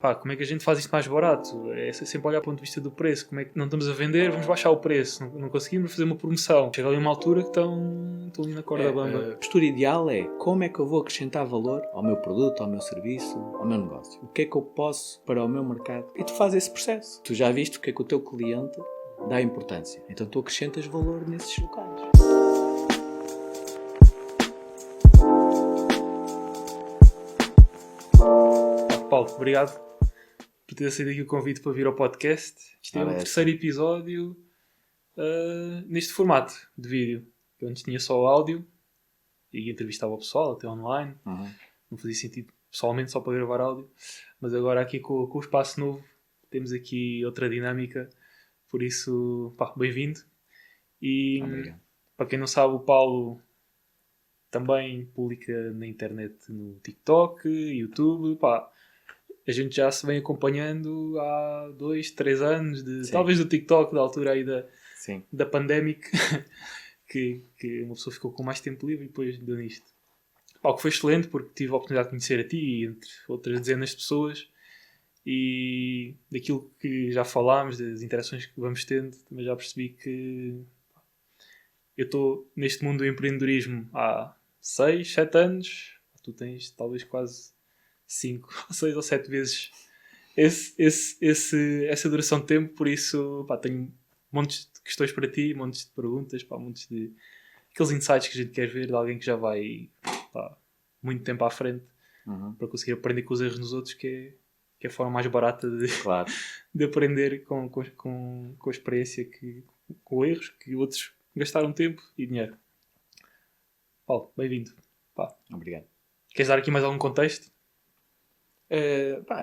Pá, como é que a gente faz isto mais barato? É sempre olhar para o ponto de vista do preço. Como é que não estamos a vender? Vamos baixar o preço. Não conseguimos fazer uma promoção. Chega ali uma altura que estão ali na corda bamba. A postura ideal é como é que eu vou acrescentar valor ao meu produto, ao meu serviço, ao meu negócio. O que é que eu posso para o meu mercado? E tu fazes esse processo. Tu já viste o que é que o teu cliente dá importância. Então tu acrescentas valor nesses locais. Paulo, obrigado por ter aceito aqui o convite para vir ao podcast. Isto é o terceiro episódio neste formato de vídeo. Eu antes tinha só o áudio e entrevistava o pessoal, até online. Não fazia sentido pessoalmente só para gravar áudio. Mas agora aqui com o espaço novo temos aqui outra dinâmica. Por isso, pá, bem-vindo. E para quem não sabe, o Paulo também publica na internet, no TikTok, YouTube, pá. A gente já se vem acompanhando há 2, 3 anos, talvez do TikTok, da altura aí da pandemic, que uma pessoa ficou com mais tempo livre e depois deu nisto. O que foi excelente, porque tive a oportunidade de conhecer a ti, entre outras dezenas de pessoas, e daquilo que já falámos, das interações que vamos tendo, também já percebi que eu estou neste mundo do empreendedorismo há 6, 7 anos, tu tens talvez quase 5, 6 ou 7 vezes essa duração de tempo, por isso pá, tenho montes de questões para ti, montes de perguntas, pá, montes de aqueles insights que a gente quer ver de alguém que já vai pá, muito tempo à frente para conseguir aprender com os erros nos outros, que é a forma mais barata de aprender com a experiência, com erros que outros gastaram tempo e dinheiro. Paulo, bem-vindo. Obrigado. Queres dar aqui mais algum contexto?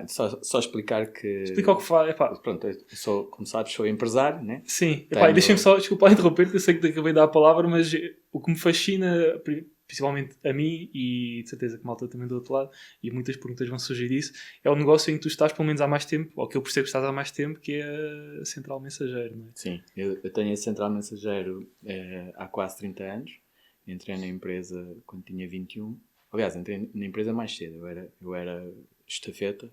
Só explicar que... Explica o que faz. Pronto, eu como sabes, sou empresário, né? Sim. Deixa-me só, desculpa interromper, que eu sei que te acabei de dar a palavra, mas o que me fascina, principalmente a mim, e de certeza que a malta também do outro lado, e muitas perguntas vão surgir disso, é o negócio em que tu estás pelo menos há mais tempo, ou que eu percebo que estás há mais tempo, que é a Central Mensageiro, não é? Sim, eu tenho a Central Mensageiro há quase 30 anos. Entrei na empresa quando tinha 21. Aliás, entrei na empresa mais cedo. Eu era estafeta,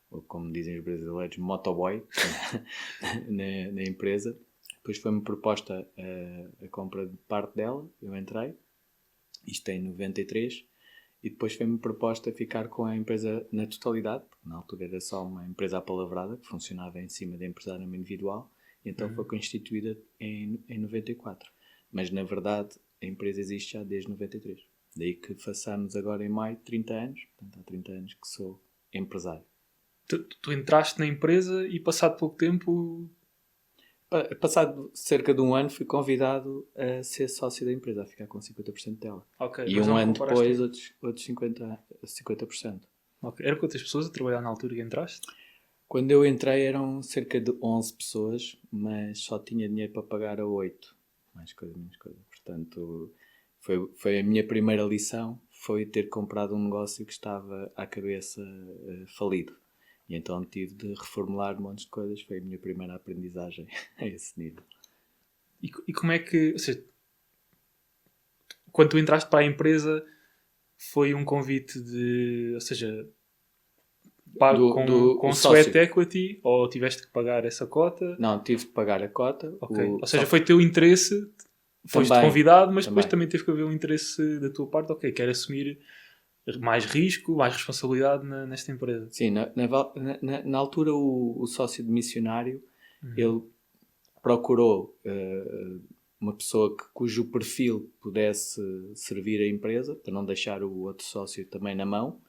ou como dizem os brasileiros, motoboy, na empresa. Depois foi-me proposta a compra de parte dela, eu entrei, isto em 93, e depois foi-me proposta ficar com a empresa na totalidade, porque na altura era só uma empresa apalavrada, que funcionava em cima da empresário individual, e então foi constituída em 94. Mas na verdade a empresa existe já desde 93. Daí que façamos agora em maio 30 anos. Portanto, há 30 anos que sou empresário. Tu entraste na empresa e passado pouco tempo... Passado cerca de um ano fui convidado a ser sócio da empresa, a ficar com 50% dela. Okay, e um ano depois outros 50%. Okay. Eram quantas pessoas a trabalhar na altura que entraste? Quando eu entrei eram cerca de 11 pessoas, mas só tinha dinheiro para pagar a 8. Mais coisa, menos coisa. Portanto... Foi a minha primeira lição, foi ter comprado um negócio que estava à cabeça falido. E então tive de reformular um monte de coisas. Foi a minha primeira aprendizagem a esse nível. E como é que... Ou seja, quando tu entraste para a empresa, foi um convite de... Ou seja, com sweat equity? Ou tiveste que pagar essa cota? Não, tive de pagar a cota. Okay. Ou seja, foi teu interesse... Foste convidado, mas depois também teve que haver um interesse da tua parte, ok, quero assumir mais risco, mais responsabilidade nesta empresa. Sim, na altura o sócio de missionário, ele procurou uma pessoa cujo perfil pudesse servir a empresa, para não deixar o outro sócio também na mão,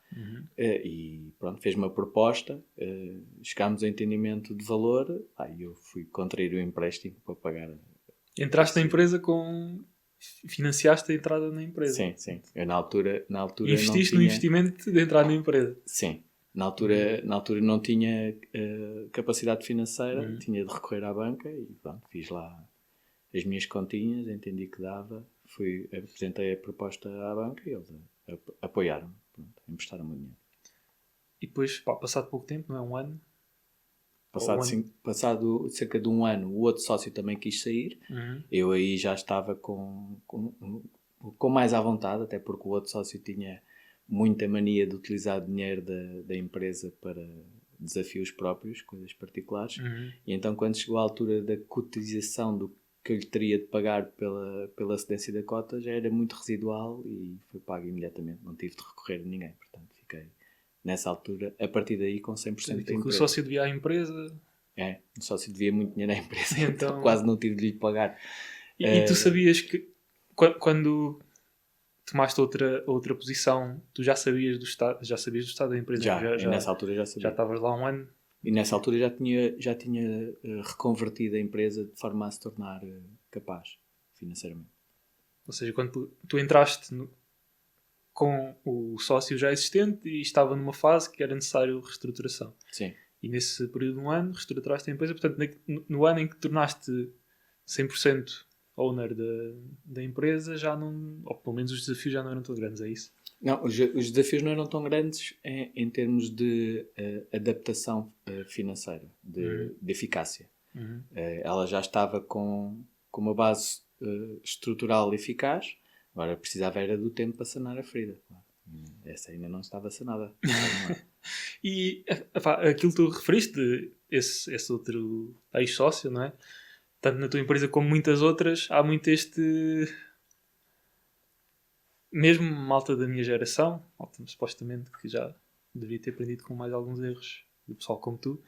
e pronto, fez uma proposta, chegámos a entendimento de valor, e eu fui contrair o empréstimo para pagar. Entraste na empresa financiaste a entrada na empresa. Sim. Eu na altura investiste no investimento de entrar na empresa. Sim. Na altura não tinha capacidade financeira, tinha de recorrer à banca e pronto, fiz lá as minhas continhas, entendi que dava, apresentei a proposta à banca e eles apoiaram-me, emprestaram-me o dinheiro. E depois, passado pouco tempo, não é um ano? Passado cerca de um ano, o outro sócio também quis sair. Eu aí já estava com mais à vontade, até porque o outro sócio tinha muita mania de utilizar dinheiro da empresa para desafios próprios, coisas particulares. E então, quando chegou à altura da cotização do que eu lhe teria de pagar pela cedência da cota, já era muito residual e foi pago imediatamente. Não tive de recorrer a ninguém. Portanto, fiquei nessa altura, a partir daí, com 100% da empresa. O sócio devia à empresa. O sócio devia muito dinheiro à empresa, então quase não tive de lhe pagar. E tu sabias que quando tomaste outra posição, tu já sabias do estado da empresa? Já nessa altura já sabia. Já estavas lá um ano? E nessa altura já tinha reconvertido a empresa de forma a se tornar capaz financeiramente. Ou seja, quando tu entraste com o sócio já existente e estava numa fase que era necessário reestruturação. Sim. E nesse período de um ano reestruturaste a empresa. Portanto, no ano em que tornaste 100% owner da empresa, já não, ou pelo menos os desafios já não eram tão grandes, é isso? Não, os desafios não eram tão grandes em termos de adaptação financeira, de eficácia. Ela já estava com uma base estrutural eficaz, agora precisava era do tempo para sanar a ferida. Essa ainda não estava sanada. E aquilo que tu referiste, esse outro ex-sócio, não é? Tanto na tua empresa como muitas outras, há muito mesmo malta da minha geração, malta, supostamente, que já deveria ter aprendido com mais alguns erros do pessoal como tu,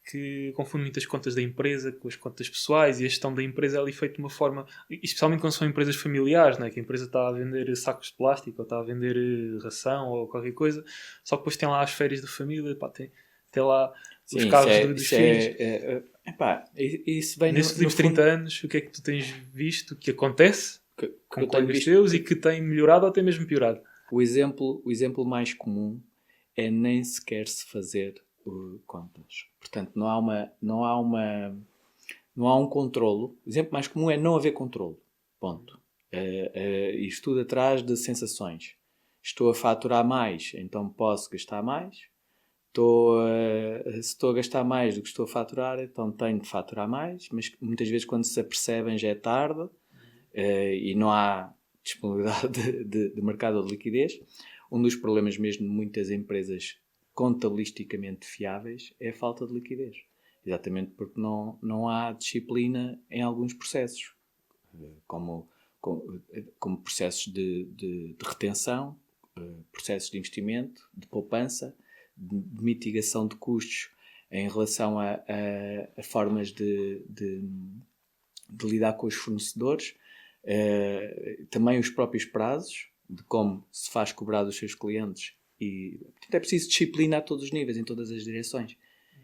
que confunde muitas contas da empresa com as contas pessoais, e a gestão da empresa é ali feita de uma forma, especialmente quando são empresas familiares, não é? Que a empresa está a vender sacos de plástico, ou está a vender ração, ou qualquer coisa, só que depois tem lá as férias da família, tem lá os carros dos filhos. Isso vem nesses últimos 30 anos, o que é que tu tens visto que acontece com colegas teus e que tem melhorado ou até mesmo piorado? O exemplo mais comum é nem sequer se fazer contas. Portanto, não há um controlo. O exemplo mais comum é não haver controlo. Ponto. Isto tudo atrás de sensações. Estou a faturar mais, então posso gastar mais. Se estou a gastar mais do que estou a faturar, então tenho de faturar mais, mas muitas vezes quando se apercebem já é tarde e não há disponibilidade de mercado ou de liquidez. Um dos problemas mesmo de muitas empresas contabilisticamente fiáveis é a falta de liquidez. Exatamente porque não há disciplina em alguns processos, como processos de retenção, processos de investimento, de poupança, de mitigação de custos em relação a formas de lidar com os fornecedores, também os próprios prazos, de como se faz cobrar dos seus clientes, e é preciso disciplina a todos os níveis, em todas as direções.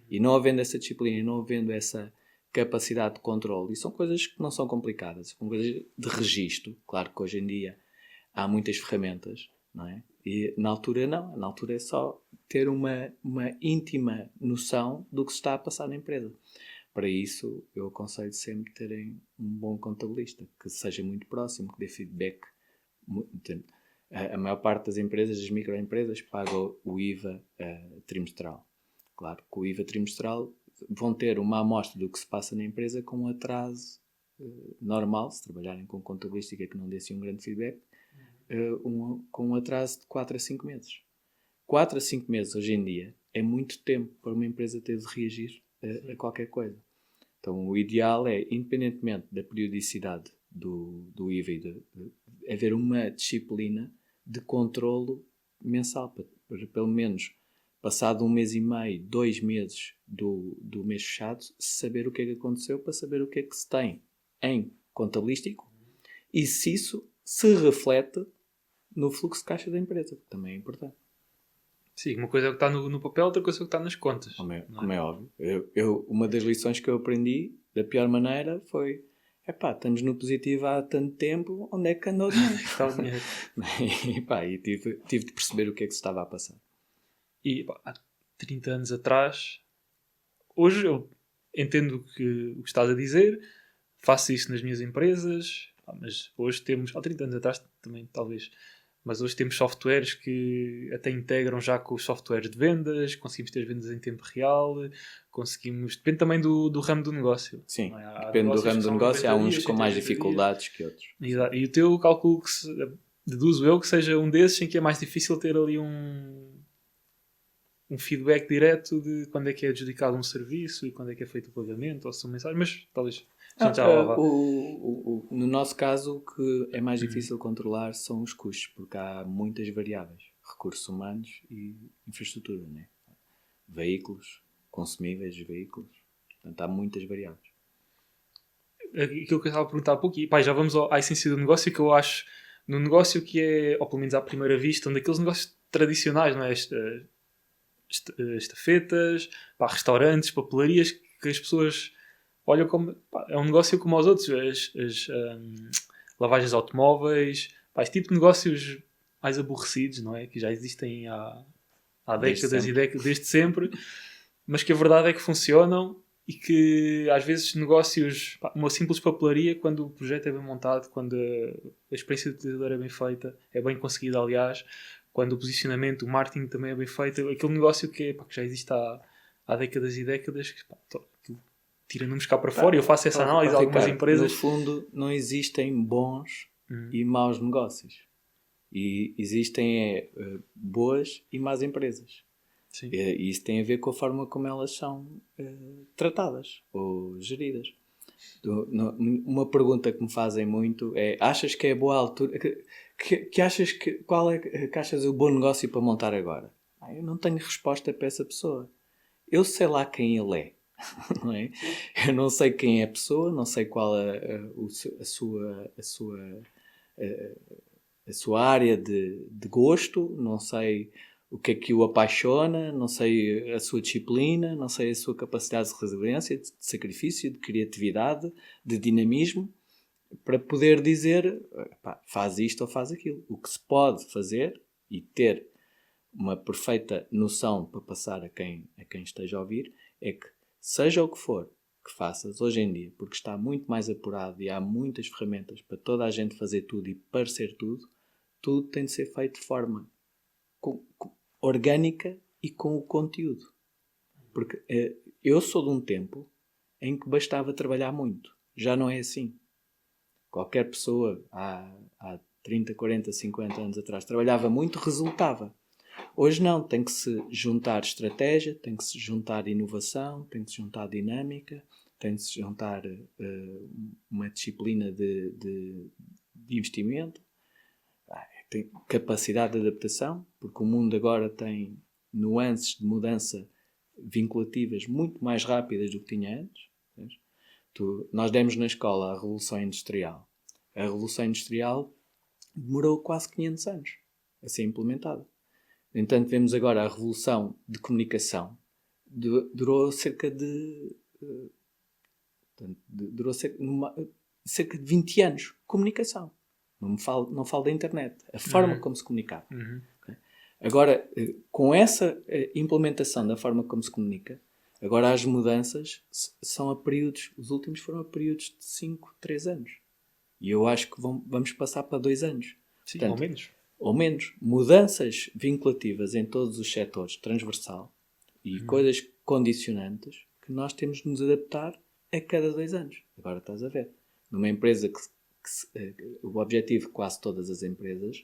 E não havendo essa disciplina e não havendo essa capacidade de controle, e são coisas que não são complicadas, são coisas de registro. Claro que hoje em dia há muitas ferramentas, não é? E na altura não, na altura é só ter uma íntima noção do que se está a passar na empresa. Para isso eu aconselho sempre terem um bom contabilista, que seja muito próximo, que dê feedback. A maior parte das empresas, das microempresas, pagam o IVA trimestral. Claro que o IVA trimestral vão ter uma amostra do que se passa na empresa com um atraso normal, se trabalharem com contabilistica que não dê assim um grande feedback, com um atraso de 4 a 5 meses. 4 a 5 meses hoje em dia é muito tempo para uma empresa ter de reagir a qualquer coisa. Então o ideal é, independentemente da periodicidade do IVA, haver uma disciplina de controlo mensal, para pelo menos passado 1 mês e meio, 2 meses do mês fechado, saber o que é que aconteceu, para saber o que é que se tem em contabilístico e se isso se reflete no fluxo de caixa da empresa, que também é importante. Sim, uma coisa é o que está no papel, outra coisa é o que está nas contas. Como é óbvio. Uma das lições que eu aprendi da pior maneira foi: estamos no positivo há tanto tempo, onde é que andou o dinheiro? Está o dinheiro. E tive de perceber o que é que se estava a passar. E há 30 anos atrás, hoje eu entendo o que estás a dizer, faço isso nas minhas empresas, mas hoje temos, há 30 anos atrás também talvez, mas hoje temos softwares que até integram já com os softwares de vendas, conseguimos ter vendas em tempo real, depende também do ramo do negócio. Sim, depende do ramo do negócio, há uns com mais dificuldades que outros. Exato. E o teu calculo que deduzo eu que seja um desses em que é mais difícil ter ali um feedback direto de quando é que é adjudicado um serviço e quando é que é feito o pagamento ou se são mensagens, mas talvez a gente já lá vá. No nosso caso, o que é mais difícil controlar são os custos, porque há muitas variáveis. Recursos humanos e infraestrutura, né? Veículos, consumíveis de veículos. Portanto, há muitas variáveis. Aquilo que eu estava a perguntar há pouco, e pá, já vamos à essência do negócio, que eu acho no negócio que é, ou pelo menos à primeira vista, um daqueles negócios tradicionais, não é? Estafetas, pá, restaurantes, papelarias, que as pessoas olham como... Pá, é um negócio como aos outros. As lavagens de automóveis, pá, este tipo de negócios mais aborrecidos, não é? Que já existem há décadas e décadas, desde sempre, mas que a verdade é que funcionam e que às vezes negócios, pá, uma simples papelaria, quando o projeto é bem montado, quando a experiência do utilizador é bem feita, é bem conseguida, aliás, quando o posicionamento, o marketing também é bem feito, aquele negócio que já existe há décadas e décadas, que, pá, tira números cá para fora, e eu faço essa análise a algumas empresas. No fundo, não existem bons e maus negócios. E existem boas e más empresas. Sim. E isso tem a ver com a forma como elas são tratadas ou geridas. Uma pergunta que me fazem muito é: achas que é boa altura? Qual é que achas o bom negócio para montar agora? Eu não tenho resposta para essa pessoa. Eu sei lá quem ele é. Não é? Eu não sei quem é a pessoa, não sei qual a sua área de gosto, não sei o que é que o apaixona, não sei a sua disciplina, não sei a sua capacidade de resiliência, de sacrifício, de criatividade, de dinamismo, para poder dizer, pá, faz isto ou faz aquilo. O que se pode fazer e ter uma perfeita noção para passar a quem esteja a ouvir é que, seja o que for que faças hoje em dia, porque está muito mais apurado e há muitas ferramentas para toda a gente fazer tudo e parecer tudo, tudo tem de ser feito de forma orgânica e com o conteúdo. Porque eu sou de um tempo em que bastava trabalhar muito. Já não é assim. Qualquer pessoa há 30, 40, 50 anos atrás trabalhava muito, resultava. Hoje não, tem que se juntar estratégia, tem que se juntar inovação, tem que se juntar dinâmica, tem que se juntar uma disciplina de investimento, tem capacidade de adaptação, porque o mundo agora tem nuances de mudança vinculativas muito mais rápidas do que tinha antes. Nós demos na escola a Revolução Industrial. A Revolução Industrial demorou quase 500 anos a ser implementada. No entanto, vemos agora a Revolução de Comunicação. Durou cerca de cerca de 20 anos. Comunicação. Não falo da internet. A forma como se comunicava. Okay? Agora, com essa implementação da forma como se comunica, agora as mudanças são a períodos, os últimos foram a períodos de 5, 3 anos. E eu acho que vamos passar para 2 anos. Sim, portanto, ou menos. Ou menos. Mudanças vinculativas em todos os setores, transversal, e coisas condicionantes que nós temos de nos adaptar a cada 2 anos. Agora estás a ver. Numa empresa o objetivo de quase todas as empresas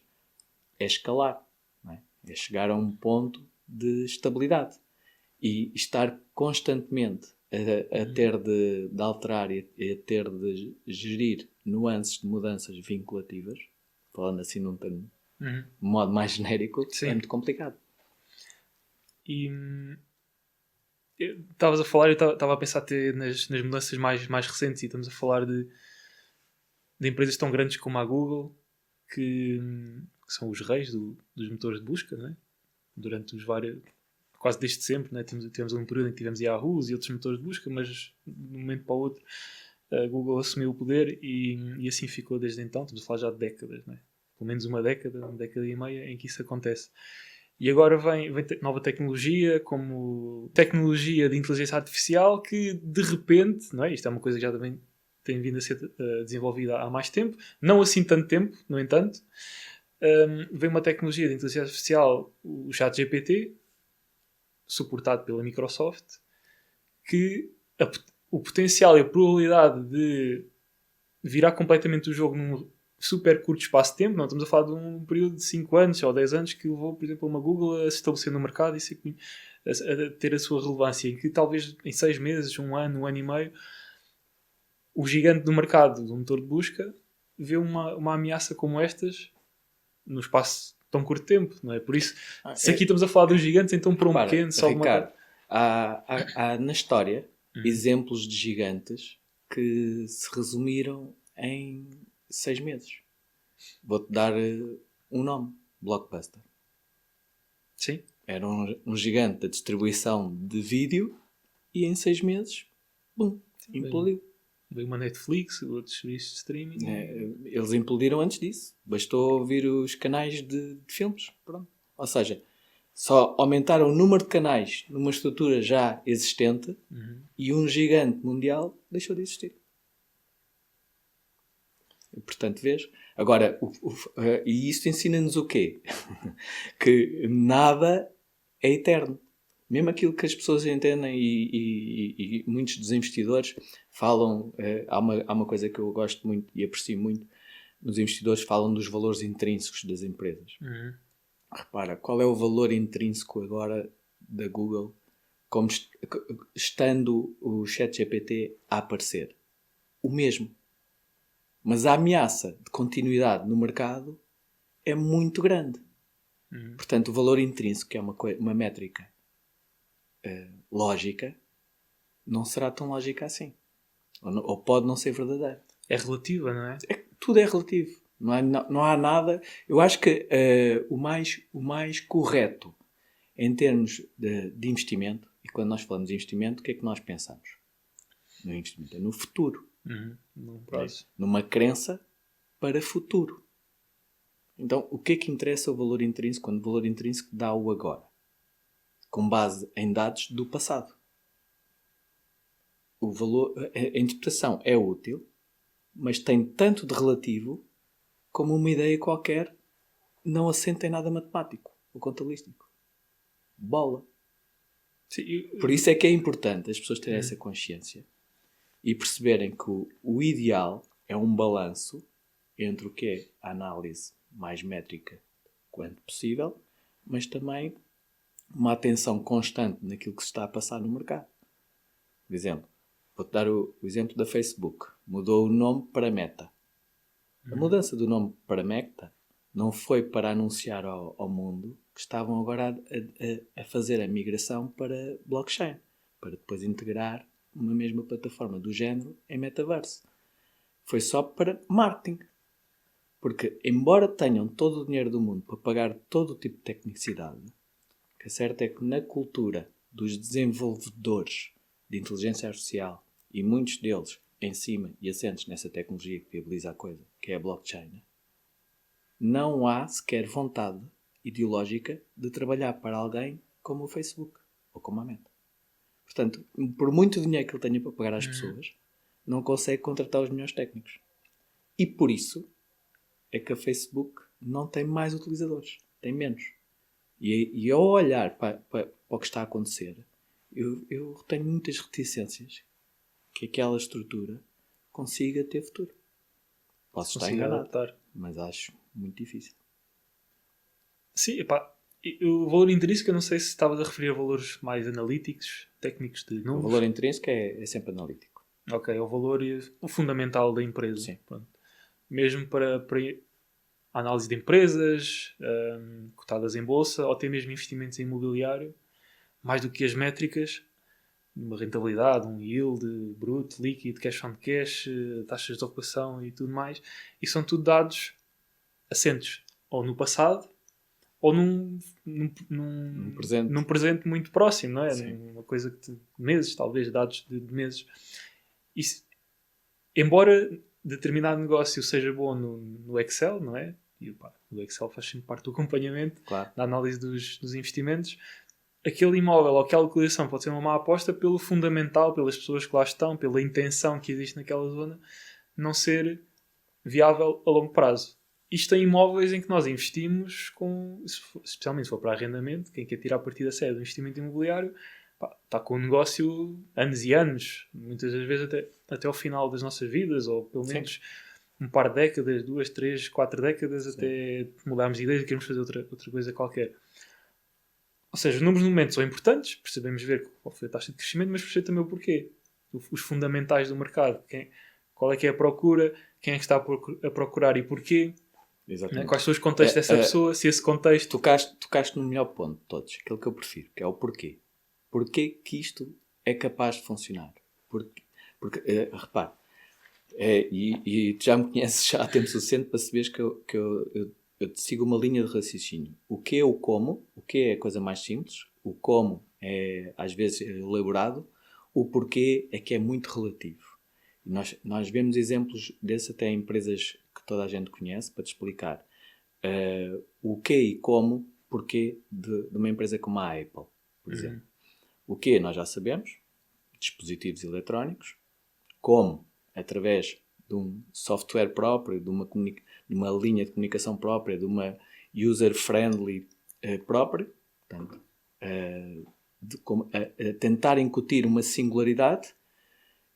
é escalar. Não é? É chegar a um ponto de estabilidade. E estar constantemente a ter de alterar e a ter de gerir nuances de mudanças vinculativas, falando assim num modo mais genérico, é muito complicado. E estavas a falar, eu estava a pensar até nas mudanças mais recentes, e estamos a falar de empresas tão grandes como a Google, que são os reis dos motores de busca, não é? Durante os vários... Quase desde sempre, né? Tivemos um período em que tivemos Yahoo e outros motores de busca, mas de um momento para o outro a Google assumiu o poder e assim ficou desde então. Estamos a falar já de décadas, né? Pelo menos uma década e meia em que isso acontece. E agora vem nova tecnologia, como tecnologia de inteligência artificial, que de repente, não é? Isto é uma coisa que já também tem vindo a ser desenvolvida há mais tempo, não assim tanto tempo, no entanto. Vem uma tecnologia de inteligência artificial, o ChatGPT, suportado pela Microsoft, que o potencial e a probabilidade de virar completamente o jogo super curto espaço de tempo, não estamos a falar de um período de 5 anos ou 10 anos que levou, por exemplo, uma Google a se estabelecer no mercado e a ter a sua relevância, em que talvez em 6 meses, um ano e meio, o gigante do mercado do motor de busca vê uma ameaça como estas no espaço de tão curto tempo, não é? Por isso, se aqui estamos a falar dos gigantes, então para um pequeno só Ricardo, há na história exemplos de gigantes que se resumiram em 6 meses. Vou-te dar um nome: Blockbuster. Sim. Era um gigante da distribuição de vídeo e em 6 meses, bum, implodiu. Veio uma Netflix, outros serviços de streaming. Eles implodiram antes disso. Bastou ouvir os canais de filmes. Pronto. Ou seja, só aumentaram o número de canais numa estrutura já existente e um gigante mundial deixou de existir. E, portanto, vês? Agora, e isto ensina-nos o quê? Que nada é eterno. Mesmo aquilo que as pessoas entendem e muitos dos investidores falam, há uma coisa que eu gosto muito e aprecio muito, os investidores falam dos valores intrínsecos das empresas. Repara, qual é o valor intrínseco agora da Google como estando o ChatGPT a aparecer? O mesmo. Mas a ameaça de continuidade no mercado é muito grande. Portanto, o valor intrínseco, que é uma métrica lógica, não será tão lógica assim. Ou pode não ser verdadeira. É relativa, não é? Tudo é relativo. Não há nada... Eu acho que o mais correto em termos de investimento, e quando nós falamos de investimento, o que é que nós pensamos? No investimento é no futuro. No prazo. Numa crença para futuro. Então, o que é que interessa o valor intrínseco quando o valor intrínseco dá o agora? Com base em dados do passado. O valor, a interpretação é útil, mas tem tanto de relativo como uma ideia qualquer não assenta em nada matemático ou contabilístico. Bola. Sim, Por isso é que é importante as pessoas terem essa consciência e perceberem que o ideal é um balanço entre o que é a análise mais métrica quanto possível, mas também uma atenção constante naquilo que se está a passar no mercado. Por exemplo, vou-te dar o exemplo da Facebook. Mudou o nome para Meta. A mudança do nome para Meta não foi para anunciar ao mundo que estavam agora a fazer a migração para blockchain, para depois integrar uma mesma plataforma do género em metaverso. Foi só para marketing. Porque, embora tenham todo o dinheiro do mundo para pagar todo o tipo de tecnicidade, o que é certo é que na cultura dos desenvolvedores de inteligência artificial, e muitos deles em cima e assentes nessa tecnologia que viabiliza a coisa, que é a blockchain, não há sequer vontade ideológica de trabalhar para alguém como o Facebook ou como a Meta. Portanto, por muito dinheiro que ele tenha para pagar às pessoas, não consegue contratar os melhores técnicos. E por isso é que a Facebook não tem mais utilizadores, tem menos. E ao olhar para o que está a acontecer, eu tenho muitas reticências que aquela estrutura consiga ter futuro. Posso estar enganado, adaptar, mas acho muito difícil. Sim, epá, o valor intrínseco, eu não sei se estavas a referir a valores mais analíticos, técnicos de números. O valor intrínseco é sempre analítico. Ok, é o valor o fundamental da empresa. Sim. Pronto. Mesmo para a análise de empresas, cotadas em bolsa, ou até mesmo investimentos em imobiliário, mais do que as métricas, uma rentabilidade, um yield, bruto, líquido, cash on cash, taxas de ocupação e tudo mais. E são tudo dados assentes ou no passado ou num presente muito próximo, não é? Uma coisa que meses, talvez, dados de meses. Isso, embora determinado negócio seja bom no Excel, não é? E o Excel faz sempre parte do acompanhamento, claro, da análise dos investimentos. Aquele imóvel ou aquela localização pode ser uma má aposta pelo fundamental, pelas pessoas que lá estão, pela intenção que existe naquela zona, não ser viável a longo prazo. Isto em imóveis em que nós investimos, especialmente se for para arrendamento, quem quer tirar partido a sério do investimento imobiliário, está com um negócio anos e anos, muitas das vezes até ao final das nossas vidas, ou pelo menos um par de décadas, 2, 3, 4 décadas, sim, até mudarmos de ideia e queremos fazer outra coisa qualquer. Ou seja, os números no momento são importantes, percebemos ver qual foi a taxa de crescimento, mas perceber também o porquê. Os fundamentais do mercado. Qual é que é a procura, quem é que está a procurar e porquê. Exatamente. Quais são os contextos dessa pessoa, se esse contexto... Tocaste no melhor ponto de todos, aquele que eu prefiro, que é o porquê. Porquê que isto é capaz de funcionar? Porque repare, e tu já me conheces já há tempo suficiente para saberes que eu te sigo uma linha de raciocínio. O que é o como, o que é a coisa mais simples, o como é às vezes elaborado, o porquê é que é muito relativo. E nós vemos exemplos desses até em empresas que toda a gente conhece, para te explicar o que e como, porquê de uma empresa como a Apple, por exemplo. O que nós já sabemos, dispositivos eletrónicos, como através de um software próprio, de uma linha de comunicação própria, de uma user-friendly própria, portanto, tentar incutir uma singularidade,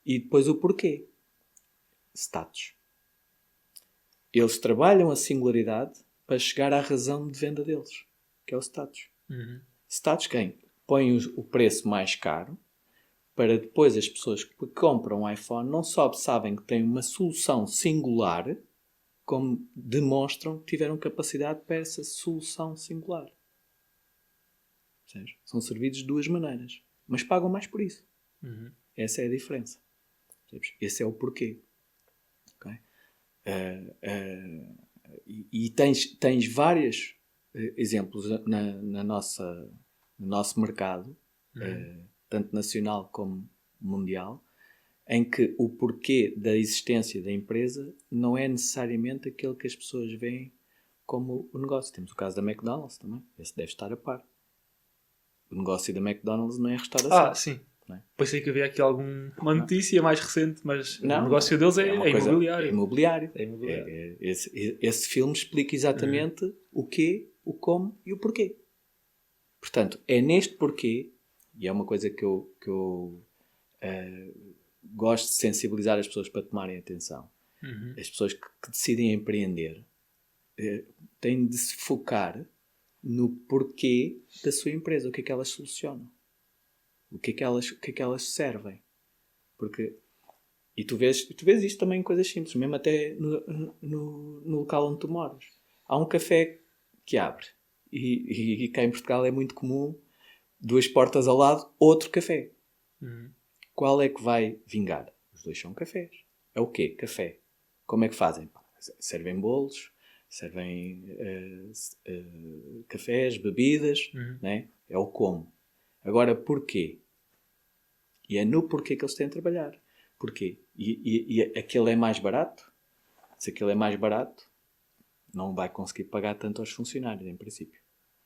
e depois o porquê. Status. Eles trabalham a singularidade para chegar à razão de venda deles, que é o status. Status quem? Põe o preço mais caro, para depois as pessoas que compram um iPhone não só sabem que têm uma solução singular, como demonstram que tiveram capacidade para essa solução singular. São servidos de duas maneiras, mas pagam mais por isso. Essa é a diferença. Esse é o porquê. Okay? E tens vários exemplos no nosso mercado, tanto nacional como mundial, em que o porquê da existência da empresa não é necessariamente aquele que as pessoas veem como o negócio. Temos o caso da McDonald's também. Esse deve estar a par. O negócio da McDonald's não é restauração. Sim. Não é? Pensei que havia aqui uma notícia mais recente, mas não, o negócio deles é imobiliário. É imobiliário. Esse filme explica exatamente o quê, o como e o porquê. Portanto, é neste porquê, e é uma coisa que eu gosto de sensibilizar as pessoas para tomarem atenção. As pessoas que decidem empreender têm de se focar no porquê da sua empresa, o que é que elas solucionam, o que é que elas servem. Porque, e tu vês isto também em coisas simples, mesmo até no local onde tu moras. Há um café que abre, e cá em Portugal é muito comum, 2 portas ao lado, outro café. Qual é que vai vingar? Os 2 são cafés. É o quê? Café. Como é que fazem? Servem bolos, servem cafés, bebidas, né? É o como. Agora, porquê? E é no porquê que eles têm de trabalhar. Porquê? E aquele é mais barato? Se aquele é mais barato, não vai conseguir pagar tanto aos funcionários, em princípio.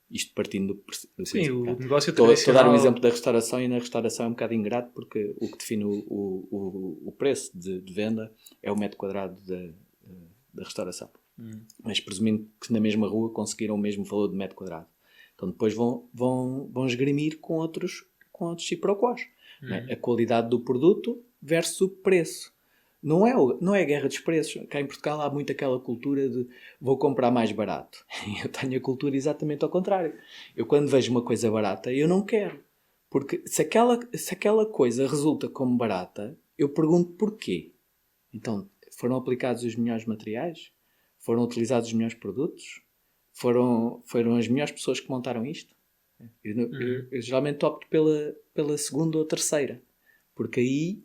Isto partindo do Sim, princípio. O negócio tradicional... Estou a dar um exemplo da restauração, e na restauração é um bocado ingrato, porque o que define o preço de venda é o metro quadrado da restauração. Mas presumindo que na mesma rua conseguiram o mesmo valor de metro quadrado. Então depois vão esgrimir com outros quiproquós. A qualidade do produto versus o preço. Não é guerra dos preços. Cá em Portugal há muito aquela cultura de vou comprar mais barato. Eu tenho a cultura exatamente ao contrário. Eu quando vejo uma coisa barata, eu não quero. Porque se aquela coisa resulta como barata, eu pergunto porquê. Então, foram aplicados os melhores materiais? Foram utilizados os melhores produtos? Foram as melhores pessoas que montaram isto? Eu geralmente opto pela segunda ou terceira. Porque aí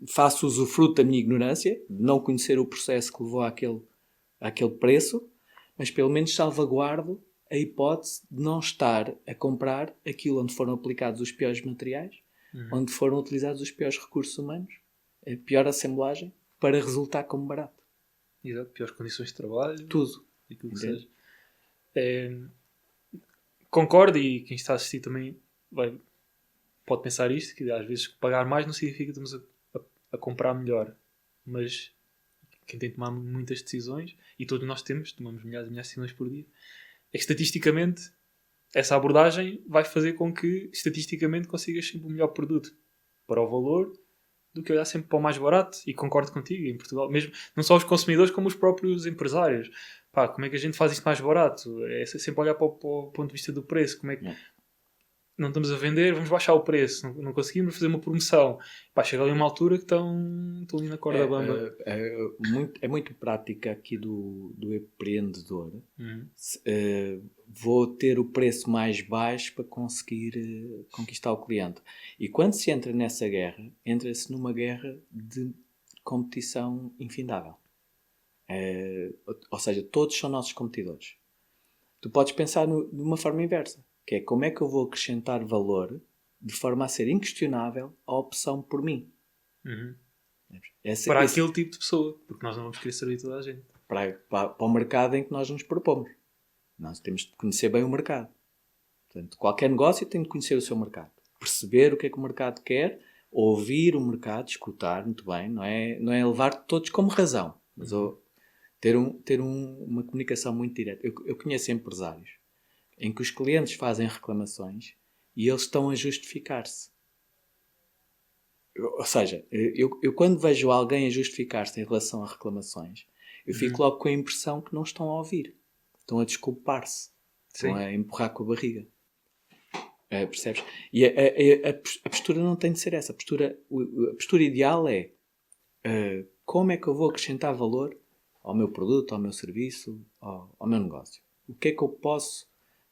faço usufruto da minha ignorância, de não conhecer o processo que levou àquele preço, mas pelo menos salvaguardo a hipótese de não estar a comprar aquilo onde foram aplicados os piores materiais, onde foram utilizados os piores recursos humanos, a pior assemblagem, para resultar como barato. Exato, piores condições de trabalho. Tudo. E tudo que seja. Concordo, e quem está a assistir também pode pensar isto, que às vezes pagar mais não significa que estamos a comprar melhor, mas quem tem de tomar muitas decisões, e todos nós tomamos milhares e milhares de decisões por dia, é que estatisticamente essa abordagem vai fazer com que estatisticamente consigas sempre o melhor produto para o valor do que olhar sempre para o mais barato. E concordo contigo, em Portugal, mesmo não só os consumidores como os próprios empresários. Pá, como é que a gente faz isto mais barato? É sempre olhar para o ponto de vista do preço. Como é que não estamos a vender, vamos baixar o preço. Não conseguimos fazer uma promoção. Pá, chega ali uma altura que estão ali na corda bamba. É muito prática aqui do empreendedor. Vou ter o preço mais baixo para conseguir conquistar o cliente. E quando se entra nessa guerra, entra-se numa guerra de competição infindável. Ou seja, todos são nossos competidores. Tu podes pensar de uma forma inversa, que é como é que eu vou acrescentar valor de forma a ser inquestionável a opção por mim. Para aquele tipo de pessoa, porque nós não vamos querer servir toda a gente. Para o mercado em que nós nos propomos. Nós temos de conhecer bem o mercado. Portanto, qualquer negócio tem de conhecer o seu mercado. Perceber o que é que o mercado quer, ouvir o mercado, escutar muito bem, não é levar todos como razão, mas ter uma comunicação muito direta. Eu conheço empresários em que os clientes fazem reclamações e eles estão a justificar-se. Ou seja, eu quando vejo alguém a justificar-se em relação a reclamações, eu fico logo com a impressão que não estão a ouvir. Estão a desculpar-se. Estão a empurrar com a barriga. Percebes? E a postura não tem de ser essa. A postura ideal é como é que eu vou acrescentar valor ao meu produto, ao meu serviço, ao meu negócio. O que é que eu posso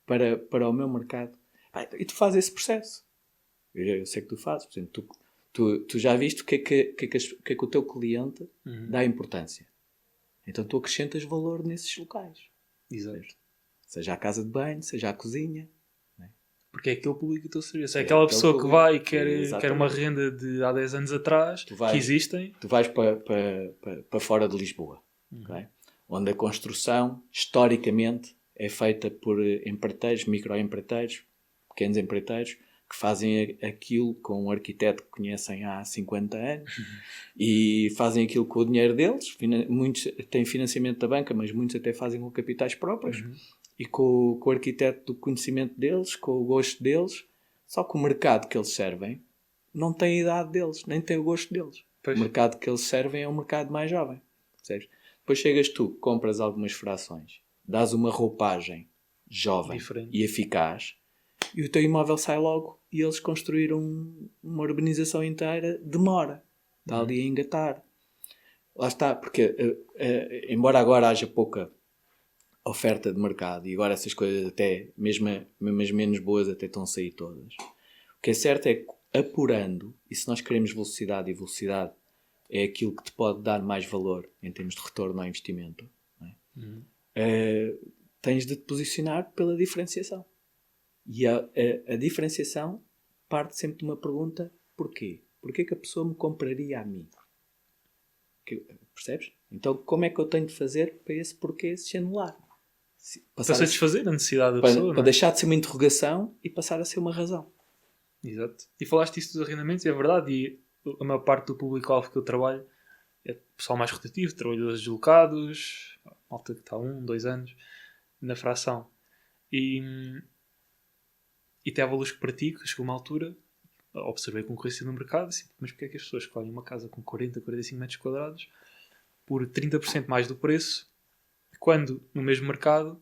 para o meu mercado? E tu fazes esse processo. Eu sei que tu fazes. Por exemplo, tu já viste o que é que o teu cliente dá importância. Então tu acrescentas valor nesses locais. Exato. Seja a casa de banho, seja a cozinha. Porque é aquele público que tu serviço. É aquela pessoa que vai e quer uma renda de há 10 anos atrás, que existem. Tu vais para fora de Lisboa, okay? Onde a construção, historicamente, é feita por empreiteiros, microempreiteiros, pequenos empreiteiros, que fazem aquilo com um arquiteto que conhecem há 50 anos e fazem aquilo com o dinheiro deles. Muitos têm financiamento da banca, mas muitos até fazem com capitais próprios. E com o arquiteto do conhecimento deles, com o gosto deles. Só que o mercado que eles servem não tem a idade deles, nem tem o gosto deles. Pois. O mercado que eles servem é um mercado mais jovem. Percebes? Depois chegas tu, compras algumas frações, dás uma roupagem jovem e eficaz, e o teu imóvel sai logo. E eles construíram uma urbanização inteira, demora. Está ali a engatar. Lá está, porque embora agora haja pouca oferta de mercado, e agora essas coisas até, mesmo as menos boas, até estão a sair todas. O que é certo é que, apurando, e se nós queremos velocidade, e velocidade é aquilo que te pode dar mais valor em termos de retorno ao investimento, não é? Tens de te posicionar pela diferenciação. E a diferenciação parte sempre de uma pergunta: porquê? Porquê que a pessoa me compraria a mim? Percebes? Então, como é que eu tenho de fazer para esse porquê se anular? Para satisfazer a necessidade da pessoa. Para deixar de ser uma interrogação e passar a ser uma razão. Exato. E falaste isso dos arrendamentos, é verdade. E a maior parte do público-alvo que eu trabalho é pessoal mais rotativo, trabalhadores deslocados, malta que está 1, 2 anos na fração. E até há valores que pratico, chegou uma altura, observei a concorrência no mercado, assim, mas porque é que as pessoas escolhem uma casa com 40, 45 metros quadrados por 30% mais do preço, quando no mesmo mercado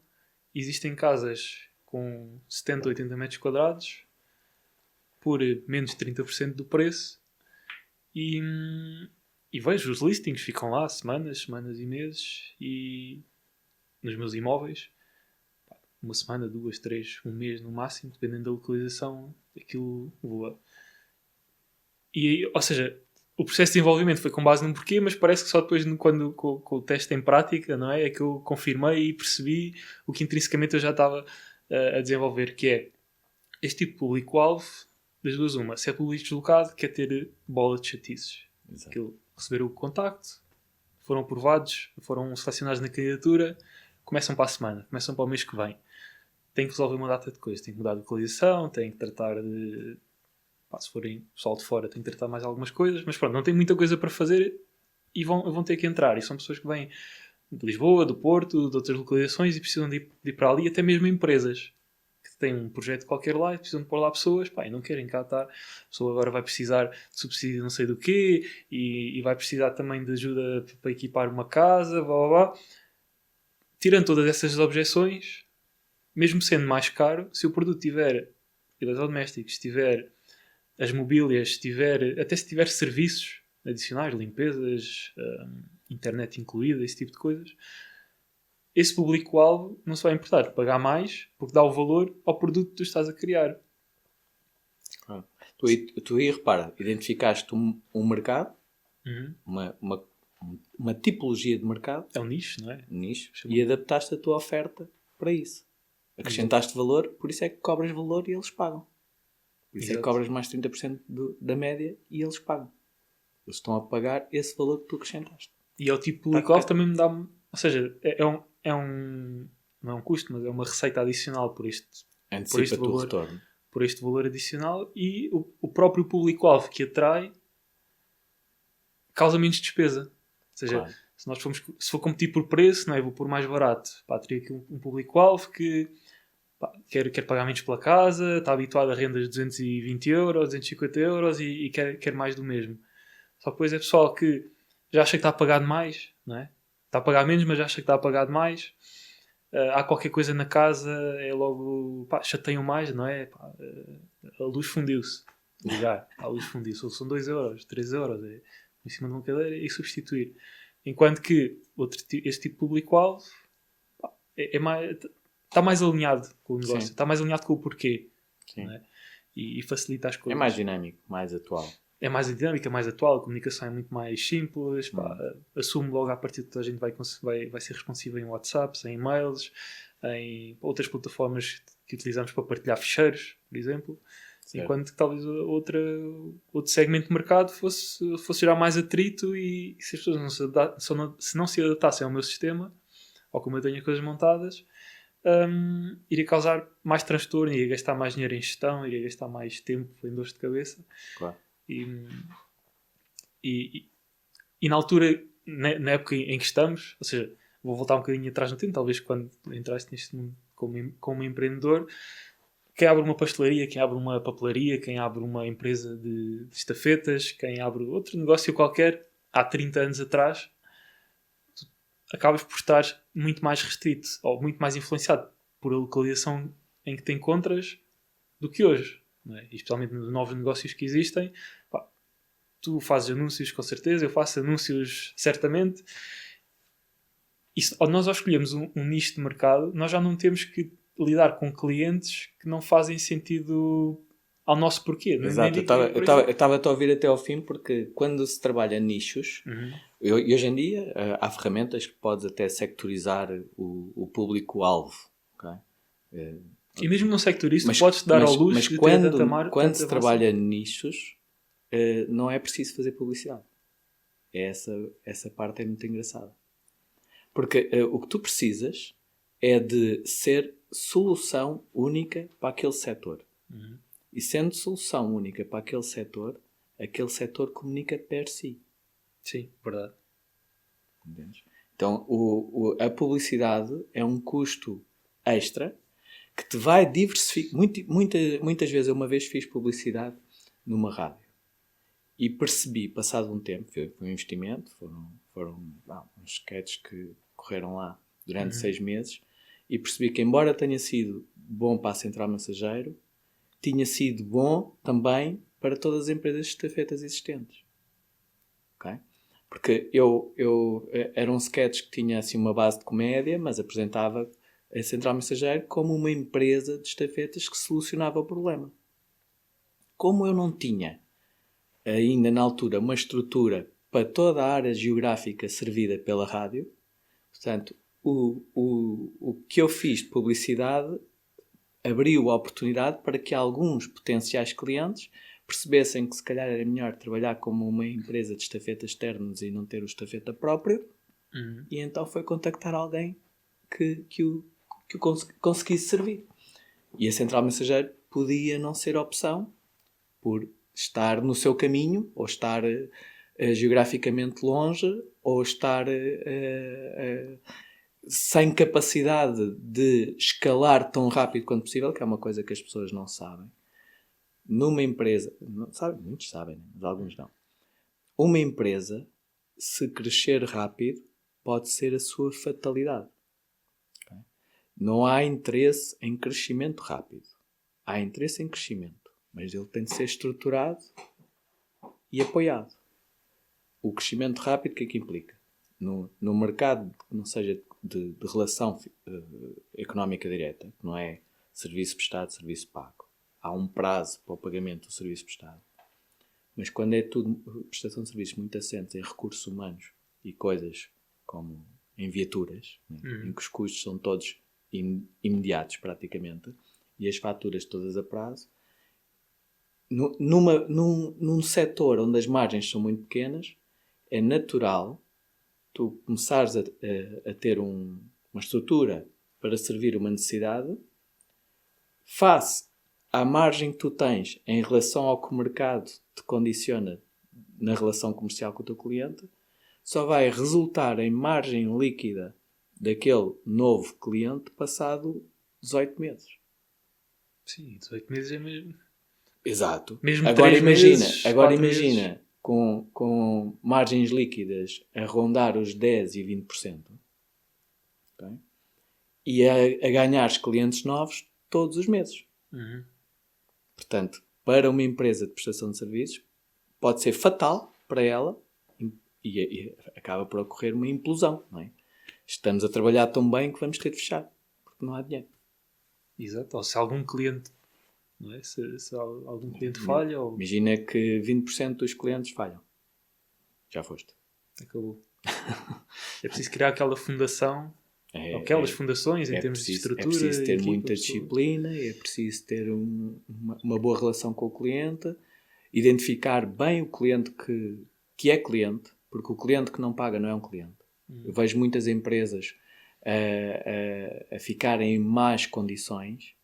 existem casas com 70, 80 metros quadrados por menos de 30% do preço e vejo os listings, ficam lá semanas e meses, e nos meus imóveis, uma semana, 2, 3, um mês no máximo, dependendo da localização, aquilo voa. Ou seja, o processo de desenvolvimento foi com base num porquê, mas parece que só depois, quando com o teste em prática, não é que eu confirmei e percebi o que intrinsecamente eu já estava a desenvolver, que é este tipo de público-alvo, das duas uma. Se é público deslocado, quer ter bola de chatices. Receberam o contacto, foram aprovados, foram selecionados na candidatura, começam para a semana, começam para o mês que vem. Tem que resolver uma data de coisas, tem que mudar de localização, tem que tratar de... se forem pessoal de fora, tem que tratar mais algumas coisas, mas pronto, não tem muita coisa para fazer e vão ter que entrar. E são pessoas que vêm de Lisboa, do Porto, de outras localizações e precisam de ir para ali, até mesmo empresas têm um projeto qualquer lá e precisam de pôr lá pessoas, pá, e não querem cá estar. A pessoa agora vai precisar de subsídio não sei do quê e vai precisar também de ajuda para equipar uma casa, blá blá blá. Tirando todas essas objeções, mesmo sendo mais caro, se o produto tiver eletrodomésticos, tiver as mobílias, até se tiver serviços adicionais, limpezas, internet incluída, esse tipo de coisas, esse público-alvo não se vai importar de pagar mais porque dá o valor ao produto que tu estás a criar. Claro. Tu aí repara, identificaste um mercado, uma tipologia de mercado. É um nicho, não é? Um nicho. E adaptaste a tua oferta para isso. Acrescentaste valor, por isso é que cobras valor e eles pagam. Por isso é que cobras mais 30% da média e eles pagam. Eles estão a pagar esse valor que tu acrescentaste. E é o tipo de público-alvo também me dá... Ou seja, não é um custo, mas é uma receita adicional por este valor, retorno. Por este valor adicional, e o próprio público-alvo que atrai causa menos despesa. Ou seja, claro, se for competir por preço, não é? Vou pôr mais barato. Pá, teria aqui um público-alvo que quer pagar menos pela casa, está habituado a rendas de 220 euros, 250 euros e quer mais do mesmo. Só que depois é pessoal que já acha que está a pagar demais, não é? Está a pagar menos, mas já acha que está a pagar demais. Há qualquer coisa na casa, é logo, chateiam mais, não é? A luz fundiu-se. Ligar, a luz fundiu-se. São 2 euros, 3 euros. É em cima de uma cadeira e substituir. Enquanto que este tipo de público-alvo está mais alinhado com o negócio. Sim. Está mais alinhado com o porquê. Não é? E facilita as coisas. É mais dinâmico, mais atual. É mais dinâmica, é mais atual, a comunicação é muito mais simples, assume logo à partida que toda a gente vai ser responsiva em WhatsApp, em e-mails, em outras plataformas que utilizamos para partilhar ficheiros, por exemplo. Certo. Enquanto que talvez outro segmento de mercado fosse gerar mais atrito e se as pessoas se não se adaptassem ao meu sistema, ou como eu tenho as coisas montadas, iria causar mais transtorno, iria gastar mais dinheiro em gestão, iria gastar mais tempo em dores de cabeça. Claro. E na altura, na época em que estamos, ou seja, vou voltar um bocadinho atrás no tempo, talvez quando entraste neste mundo como empreendedor, quem abre uma pastelaria, quem abre uma papelaria, quem abre uma empresa de estafetas, quem abre outro negócio qualquer, há 30 anos atrás, tu acabas por estar muito mais restrito ou muito mais influenciado por a localização em que te encontras do que hoje. Não é? E especialmente nos novos negócios que existem, tu fazes anúncios com certeza, eu faço anúncios certamente. E nós ao escolhemos um nicho de mercado, nós já não temos que lidar com clientes que não fazem sentido ao nosso porquê. Exato, eu estava a ouvir até ao fim, porque quando se trabalha nichos, e hoje em dia há ferramentas que podes até sectorizar o público-alvo. Okay? E mesmo não sectorizo, podes dar ao luxo de ter tanta marca. Quando se trabalha nichos, não é preciso fazer publicidade. Essa parte é muito engraçada. Porque o que tu precisas é de ser solução única para aquele setor. E sendo solução única para aquele setor comunica per si. Sim, verdade. Entendes? Então, a publicidade é um custo extra que te vai diversificar. Muitas vezes, eu uma vez fiz publicidade numa rádio. E percebi, passado um tempo, foi um investimento, foram uns sketches que correram lá durante 6 meses, e percebi que, embora tenha sido bom para a Central Mensageiro, tinha sido bom também para todas as empresas de estafetas existentes. Okay? Porque era um sketch que tinha assim, uma base de comédia, mas apresentava a Central Mensageiro como uma empresa de estafetas que solucionava o problema. Como eu não tinha ainda na altura uma estrutura para toda a área geográfica servida pela rádio, portanto, o que eu fiz de publicidade abriu a oportunidade para que alguns potenciais clientes percebessem que se calhar era melhor trabalhar como uma empresa de estafetas externos e não ter o estafeta próprio, e então foi contactar alguém que o conseguisse servir. E a Central Mensageiro podia não ser opção por estar no seu caminho, ou estar geograficamente longe, ou estar sem capacidade de escalar tão rápido quanto possível, que é uma coisa que as pessoas não sabem. Numa empresa, não sabem, muitos sabem, né? Mas alguns não. Uma empresa, se crescer rápido, pode ser a sua fatalidade. Okay? Não há interesse em crescimento rápido. Há interesse em crescimento, mas ele tem de ser estruturado e apoiado. O crescimento rápido, o que é que implica? No mercado que não seja de relação económica direta, que não é serviço prestado, serviço pago, há um prazo para o pagamento do serviço prestado. Mas quando é tudo prestação de serviços muito assentes em recursos humanos e coisas como em viaturas, né, em que os custos são todos imediatos praticamente, e as faturas todas a prazo, num setor onde as margens são muito pequenas, é natural tu começares a ter uma estrutura para servir uma necessidade face à margem que tu tens em relação ao que o mercado te condiciona na relação comercial com o teu cliente, só vai resultar em margem líquida daquele novo cliente passado 18 meses. Sim, 18 meses é mesmo... Exato. Mesmo Agora 3 meses, imagina com margens líquidas a rondar os 10 e 20%. Okay? E a ganhares clientes novos todos os meses. Uhum. Portanto, para uma empresa de prestação de serviços, pode ser fatal para ela e acaba por ocorrer uma implosão. Não é? Estamos a trabalhar tão bem que vamos ter de fechar, porque não há dinheiro. Exato. Ou se algum cliente, não é? Se algum cliente falha, ou Imagina que 20% dos clientes falham. Já foste. acabou. É preciso criar aquela fundação, ou aquelas fundações em termos de estrutura. É preciso ter equipa, muita disciplina, é preciso ter uma boa relação com o cliente, identificar bem o cliente que é cliente, porque o cliente que não paga não é um cliente. Eu vejo muitas empresas a ficarem em más condições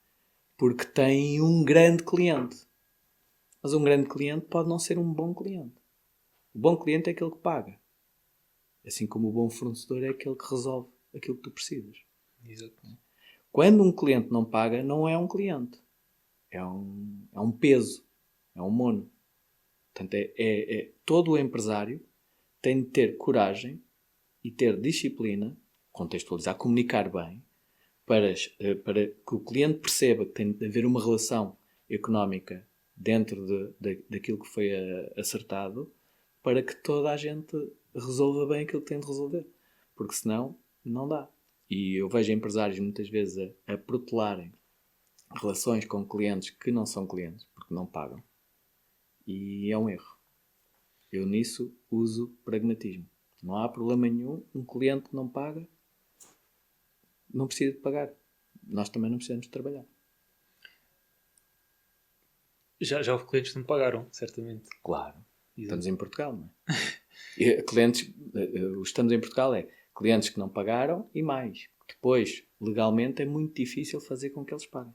porque têm um grande cliente. Mas um grande cliente pode não ser um bom cliente. O bom cliente é aquele que paga. Assim como o bom fornecedor é aquele que resolve aquilo que tu precisas. Exato. Quando um cliente não paga, não é um cliente. É um peso. É um mono. Portanto, todo o empresário tem de ter coragem e ter disciplina, contextualizar, comunicar bem, para que o cliente perceba que tem de haver uma relação económica dentro daquilo que foi acertado, para que toda a gente resolva bem aquilo que tem de resolver. Porque senão, não dá. E eu vejo empresários muitas vezes a protelarem relações com clientes que não são clientes, porque não pagam. E é um erro. Eu nisso uso pragmatismo. Não há problema nenhum. Um cliente que não paga não precisa de pagar. Nós também não precisamos de trabalhar. Já houve clientes que não pagaram, certamente. Claro. Exato. Estamos em Portugal, não é? E clientes, estamos em Portugal é clientes que não pagaram e mais. Depois, legalmente, é muito difícil fazer com que eles paguem.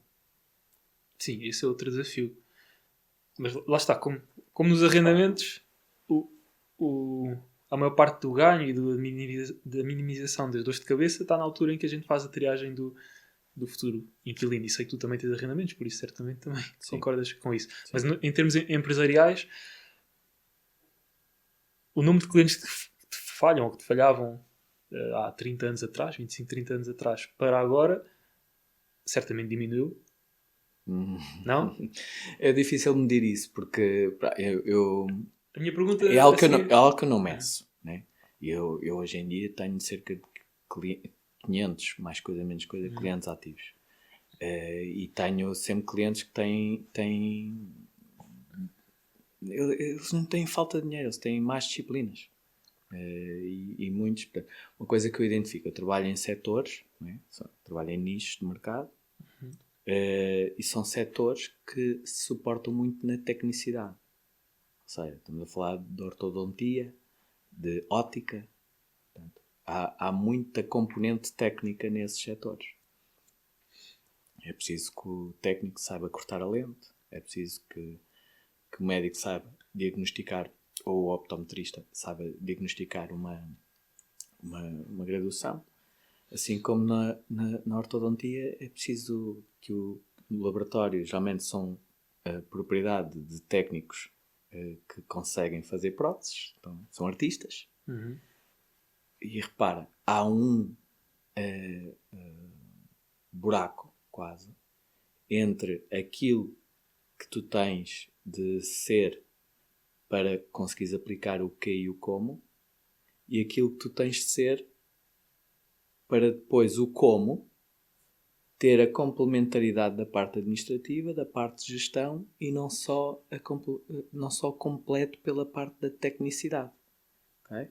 Sim, esse é outro desafio. Mas lá está, como nos arrendamentos, a maior parte do ganho e da minimização das dores de cabeça está na altura em que a gente faz a triagem do futuro inquilino. E sei que tu também tens arrendamentos, por isso certamente também concordas com isso. Sim. Mas em termos empresariais, o número de clientes que te falham ou que te falhavam há 30 anos atrás, 25, 30 anos atrás, para agora, certamente diminuiu. Não? É difícil medir isso, porque a minha pergunta é algo que eu não meço. Né? Eu hoje em dia tenho cerca de 500, mais coisa, menos coisa, clientes ativos. E tenho sempre clientes que têm... Eles não têm falta de dinheiro, eles têm mais disciplinas. E muitos... Uma coisa que eu identifico, eu trabalho em setores, né? Trabalho em nichos de mercado, e são setores que se suportam muito na tecnicidade. Ou seja, estamos a falar de ortodontia, de ótica. Portanto, há muita componente técnica nesses setores. É preciso que o técnico saiba cortar a lente, é preciso que o médico saiba diagnosticar, ou o optometrista saiba diagnosticar uma graduação. Assim como na ortodontia é preciso que o laboratório, geralmente são propriedade de técnicos que conseguem fazer próteses, então, são artistas. Uhum. E repara, há um buraco quase entre aquilo que tu tens de ser para conseguires aplicar o que e o como e aquilo que tu tens de ser para depois o como ter a complementaridade da parte administrativa, da parte de gestão e não só completo pela parte da tecnicidade. Okay?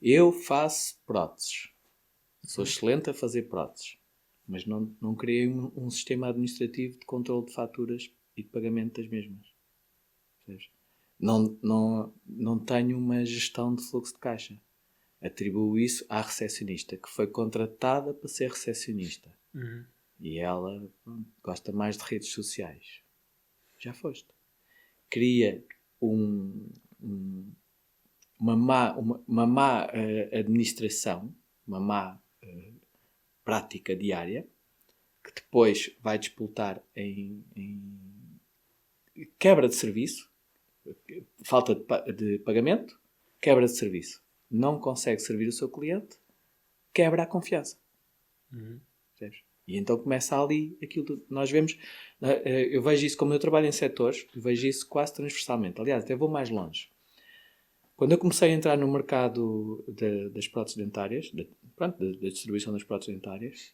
Eu faço próteses. Sou excelente a fazer próteses. Mas não criei um sistema administrativo de controle de faturas e de pagamento das mesmas. Não tenho uma gestão de fluxo de caixa. Atribuo isso à recepcionista, que foi contratada para ser recepcionista. Uhum. E ela gosta mais de redes sociais. Já foste. Cria uma má administração, uma má prática diária, que depois vai disputar em quebra de serviço, falta de pagamento, quebra de serviço. Não consegue servir o seu cliente, quebra a confiança. Uhum. E então começa ali aquilo que nós vemos. Eu vejo isso, como eu trabalho em setores, vejo isso quase transversalmente. Aliás, até vou mais longe. Quando eu comecei a entrar no mercado das próteses dentárias, da distribuição das próteses dentárias,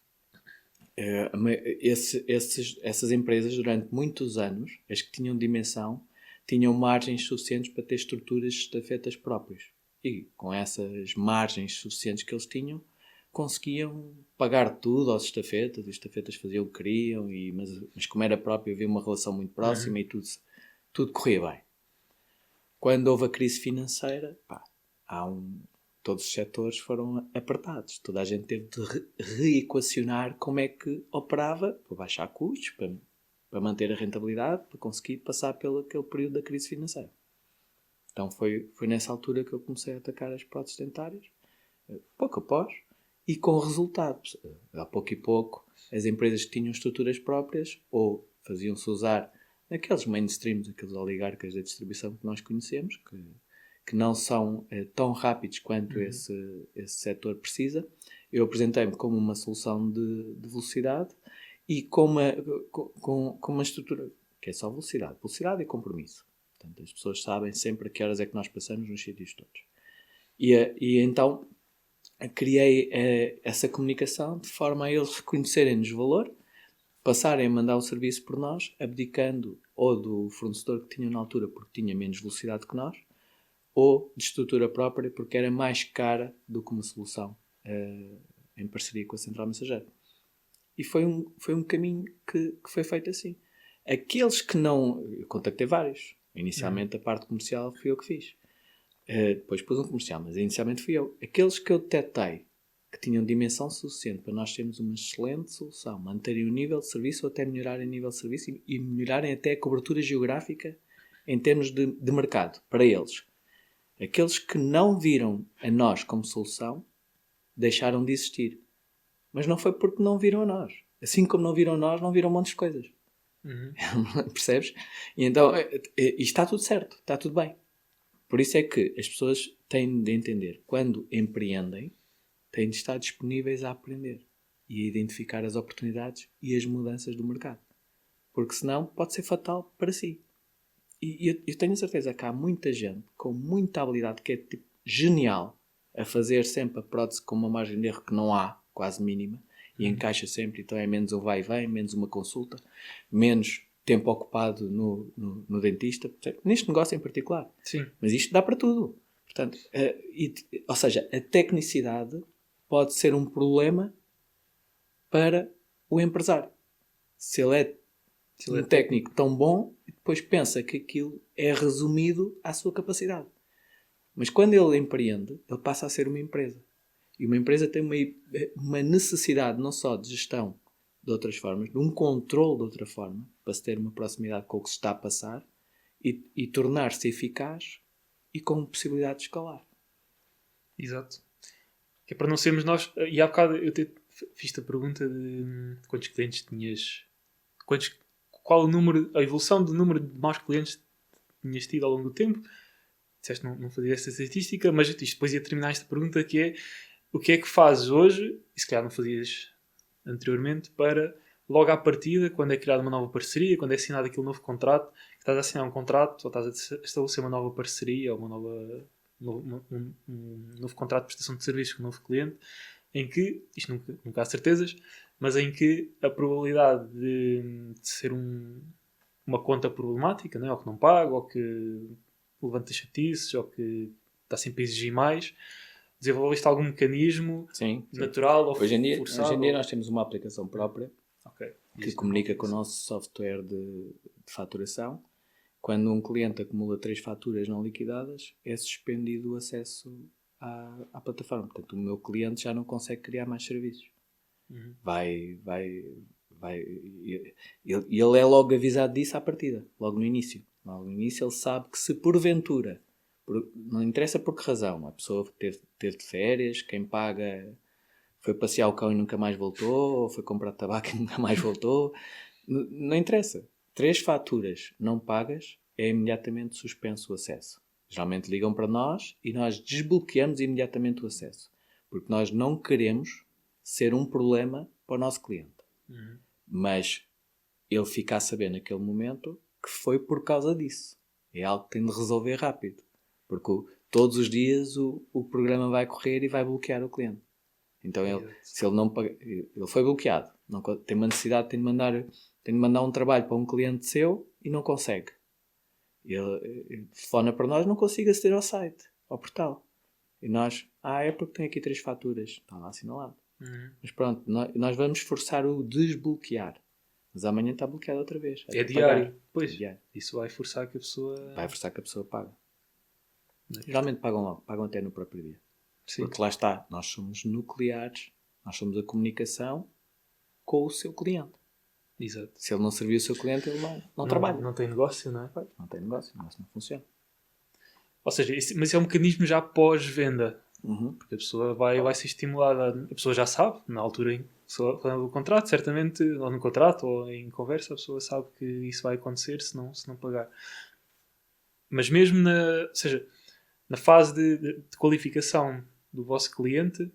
essas empresas, durante muitos anos, as que tinham dimensão, tinham margens suficientes para ter estruturas de estafetas próprias. E com essas margens suficientes que eles tinham, conseguiam pagar tudo aos estafetas. Os estafetas faziam o que queriam, mas como era próprio, havia uma relação muito próxima e tudo corria bem. Quando houve a crise financeira, todos os setores foram apertados. Toda a gente teve de reequacionar como é que operava para baixar custos, para manter a rentabilidade, para conseguir passar pelo aquele período da crise financeira. Então foi nessa altura que eu comecei a atacar as próteses dentárias, pouco após, e com resultados. A pouco e pouco, as empresas que tinham estruturas próprias ou faziam-se usar aqueles mainstreams, aqueles oligarcas da distribuição que nós conhecemos, que não são tão rápidos quanto esse setor precisa. Eu apresentei-me como uma solução de velocidade e com uma estrutura que é só velocidade e compromisso. Portanto, as pessoas sabem sempre a que horas é que nós passamos nos sítios todos. E então criei essa comunicação de forma a eles reconhecerem-nos valor, passarem a mandar o serviço por nós, abdicando ou do fornecedor que tinham na altura porque tinha menos velocidade que nós, ou de estrutura própria porque era mais cara do que uma solução em parceria com a Central Mensageiro. E foi um caminho que foi feito assim. Aqueles que não... Eu contactei vários. Inicialmente a parte comercial fui eu que fiz. Depois pus um comercial, mas inicialmente fui eu. Aqueles que eu detectei que tinham dimensão suficiente para nós termos uma excelente solução, manterem o nível de serviço ou até melhorarem o nível de serviço e melhorarem até a cobertura geográfica em termos de mercado, para eles. Aqueles que não viram a nós como solução deixaram de existir. Mas não foi porque não viram a nós. Assim como não viram a nós, não viram um monte de coisas. Percebes? E então, isto está tudo certo, está tudo bem. Por isso é que as pessoas têm de entender, quando empreendem, têm de estar disponíveis a aprender e a identificar as oportunidades e as mudanças do mercado. Porque senão pode ser fatal para si. E eu tenho a certeza que há muita gente com muita habilidade que é tipo genial a fazer sempre a prótese com uma margem de erro que não há, quase mínima, e encaixa sempre, então é menos um vai e vem, menos uma consulta, menos tempo ocupado no dentista, neste negócio em particular. Sim. Mas isto dá para tudo. Portanto, ou seja, a tecnicidade pode ser um problema para o empresário. Se ele é um técnico tão bom, depois pensa que aquilo é resumido à sua capacidade. Mas quando ele empreende, ele passa a ser uma empresa. E uma empresa tem uma necessidade não só de gestão de outras formas, de um controle de outra forma, para se ter uma proximidade com o que se está a passar e tornar-se eficaz e com possibilidade de escalar. Exato. Que é para não sermos nós... E há bocado eu fiz-te a pergunta de quantos clientes tinhas... Qual o número, a evolução do número de maus clientes tinhas tido ao longo do tempo. Disseste não fazia essa estatística, mas isto depois ia terminar esta pergunta, que é o que é que fazes hoje, e se calhar não fazias anteriormente, para logo à partida, quando é criada uma nova parceria, quando é assinado aquele novo contrato, que estás a assinar um contrato ou estás a estabelecer uma nova parceria ou um novo contrato de prestação de serviços com um novo cliente, em que, isto nunca há certezas, mas em que a probabilidade de ser uma conta problemática, não é? Ou que não paga, ou que levanta chatices, ou que está sempre a exigir mais, desenvolveste algum mecanismo natural ou hoje em dia forçado? Nós temos uma aplicação própria que comunica com o nosso software de faturação. Quando um cliente acumula 3 faturas não liquidadas, é suspendido o acesso à plataforma. Portanto, o meu cliente já não consegue criar mais serviços. Ele é logo avisado disso à partida, logo no início. Logo no início ele sabe que se porventura, não interessa por que razão, a pessoa teve de férias, quem paga foi passear o cão e nunca mais voltou, ou foi comprar tabaco e nunca mais voltou, não interessa. 3 faturas não pagas, é imediatamente suspenso o acesso. Geralmente ligam para nós e nós desbloqueamos imediatamente o acesso. Porque nós não queremos ser um problema para o nosso cliente. Mas ele fica a saber naquele momento que foi por causa disso. É algo que tem de resolver rápido. Porque todos os dias o programa vai correr e vai bloquear o cliente. Então se ele não paga, ele foi bloqueado. Não, tem uma necessidade, tem de mandar um trabalho para um cliente seu e não consegue. Ele telefona para nós, não consigo aceder ao site, ao portal. E nós, é porque tem aqui 3 faturas. Está lá assinalado. Mas pronto, nós vamos forçar o desbloquear. Mas amanhã está bloqueado outra vez. É diário. Pois, é diário. Isso vai forçar que a pessoa... Vai forçar que a pessoa pague. Geralmente pagam logo. Pagam até no próprio dia. Sim. Porque lá está. Nós somos nucleares. Nós somos a comunicação com o seu cliente. Exato. Se ele não servir o seu cliente, ele não trabalha. Não tem negócio, não é? Não tem negócio. O negócio não funciona. Ou seja, mas é um mecanismo já pós-venda. Porque a pessoa vai ser estimulada. A pessoa já sabe, na altura em o contrato, certamente, ou no contrato, ou em conversa, a pessoa sabe que isso vai acontecer se não pagar. Mas mesmo na fase de qualificação do vosso cliente,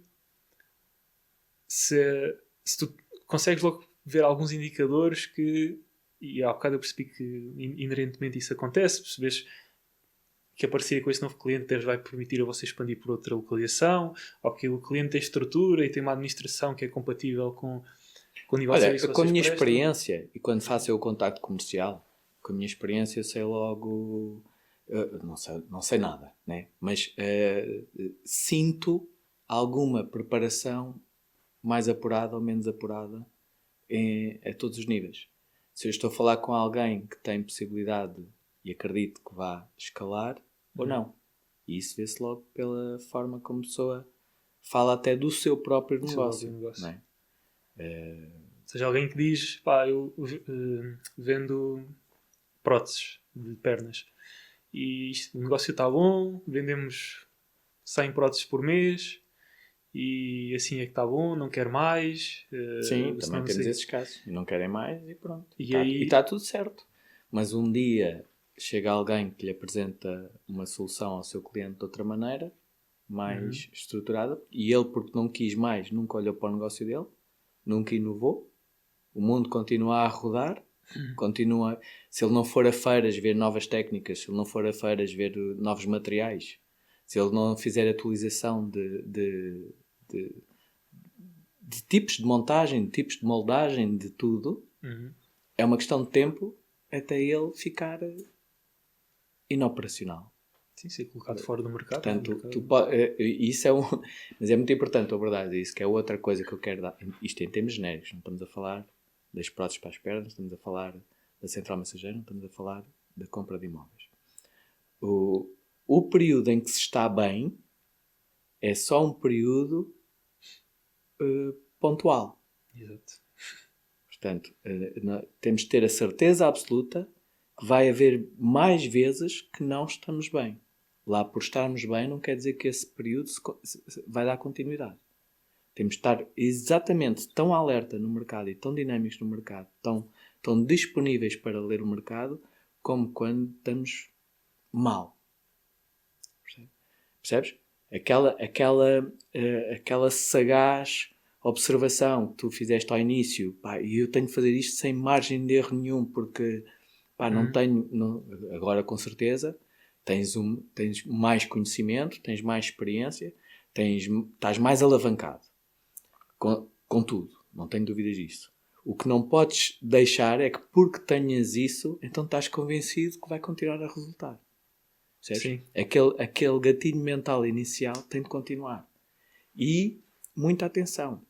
se tu consegues logo ver alguns indicadores e há bocado eu percebi que inerentemente isso acontece, percebes que a parceria com esse novo cliente vai permitir a você expandir por outra localização, ou que o cliente tem estrutura e tem uma administração que é compatível com o nível de serviço que vocês com a minha prestam. experiência, e quando faço o contacto comercial, com a minha experiência eu sei logo... não sei nada, né? Mas sinto alguma preparação mais apurada ou menos apurada a todos os níveis. Se eu estou a falar com alguém que tem possibilidade e acredito que vá escalar ou não. E isso vê-se logo pela forma como a pessoa fala até do seu próprio negócio. Não é? Ou seja, alguém que diz, eu vendo próteses de pernas e o negócio está bom, vendemos 100 próteses por mês e assim é que está bom, não quero mais. Sim, também temos esses casos. E não querem mais e pronto. E está tudo certo. Mas um dia chega alguém que lhe apresenta uma solução ao seu cliente de outra maneira, mais estruturada, e ele, porque não quis mais, nunca olhou para o negócio dele, nunca inovou, o mundo continua a rodar, continua... Se ele não for a feiras ver novas técnicas, se ele não for a feiras ver novos materiais, se ele não fizer atualização de tipos de montagem, de tipos de moldagem, de tudo, é uma questão de tempo até ele ficar inoperacional. Sim, ser colocado fora do mercado. Portanto, isso é mas é muito importante, a verdade, isso que é outra coisa que eu quero dar. Isto em termos genéricos, não estamos a falar das próteses para as pernas, estamos a falar da central mensageira, não estamos a falar da compra de imóveis. O período em que se está bem é só um período pontual. Exato. Portanto, temos de ter a certeza absoluta que vai haver mais vezes que não estamos bem. lá por estarmos bem, não quer dizer que esse período vai dar continuidade. Temos de estar exatamente tão alerta no mercado e tão dinâmicos no mercado, tão disponíveis para ler o mercado, como quando estamos mal. Percebes? Aquela sagaz observação que tu fizeste ao início, pá, e eu tenho de fazer isto sem margem de erro nenhum, porque pá, não tenho, agora com certeza, tens mais conhecimento, tens mais experiência, estás mais alavancado com tudo, não tenho dúvidas disso. O que não podes deixar é que porque tenhas isso, então estás convencido que vai continuar a resultar. Sim. Aquele gatilho mental inicial tem de continuar. E muita atenção.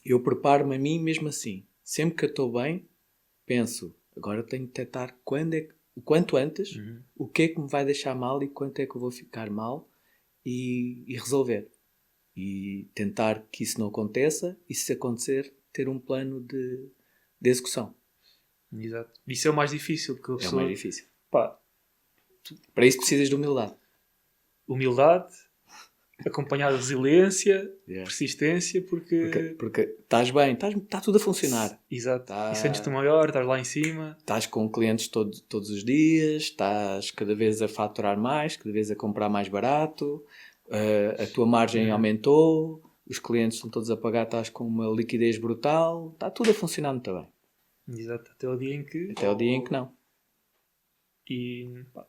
Eu preparo-me a mim mesmo assim. Sempre que eu estou bem, penso, agora tenho de detectar o quanto antes, o que é que me vai deixar mal e quanto é que eu vou ficar mal e resolver. E tentar que isso não aconteça e, se acontecer, ter um plano de execução. Exato. Isso é o mais difícil. Porque a pessoa, é o mais difícil. Pá, para isso precisas de humildade. Humildade, acompanhada de resiliência, persistência, porque estás bem, está tudo a funcionar. Exato. E sentes-te maior, estás lá em cima. Estás com clientes todos os dias, estás cada vez a faturar mais, cada vez a comprar mais barato, a tua margem aumentou, os clientes estão todos a pagar, estás com uma liquidez brutal, está tudo a funcionar muito bem. Exato, até o dia em que não. E pá,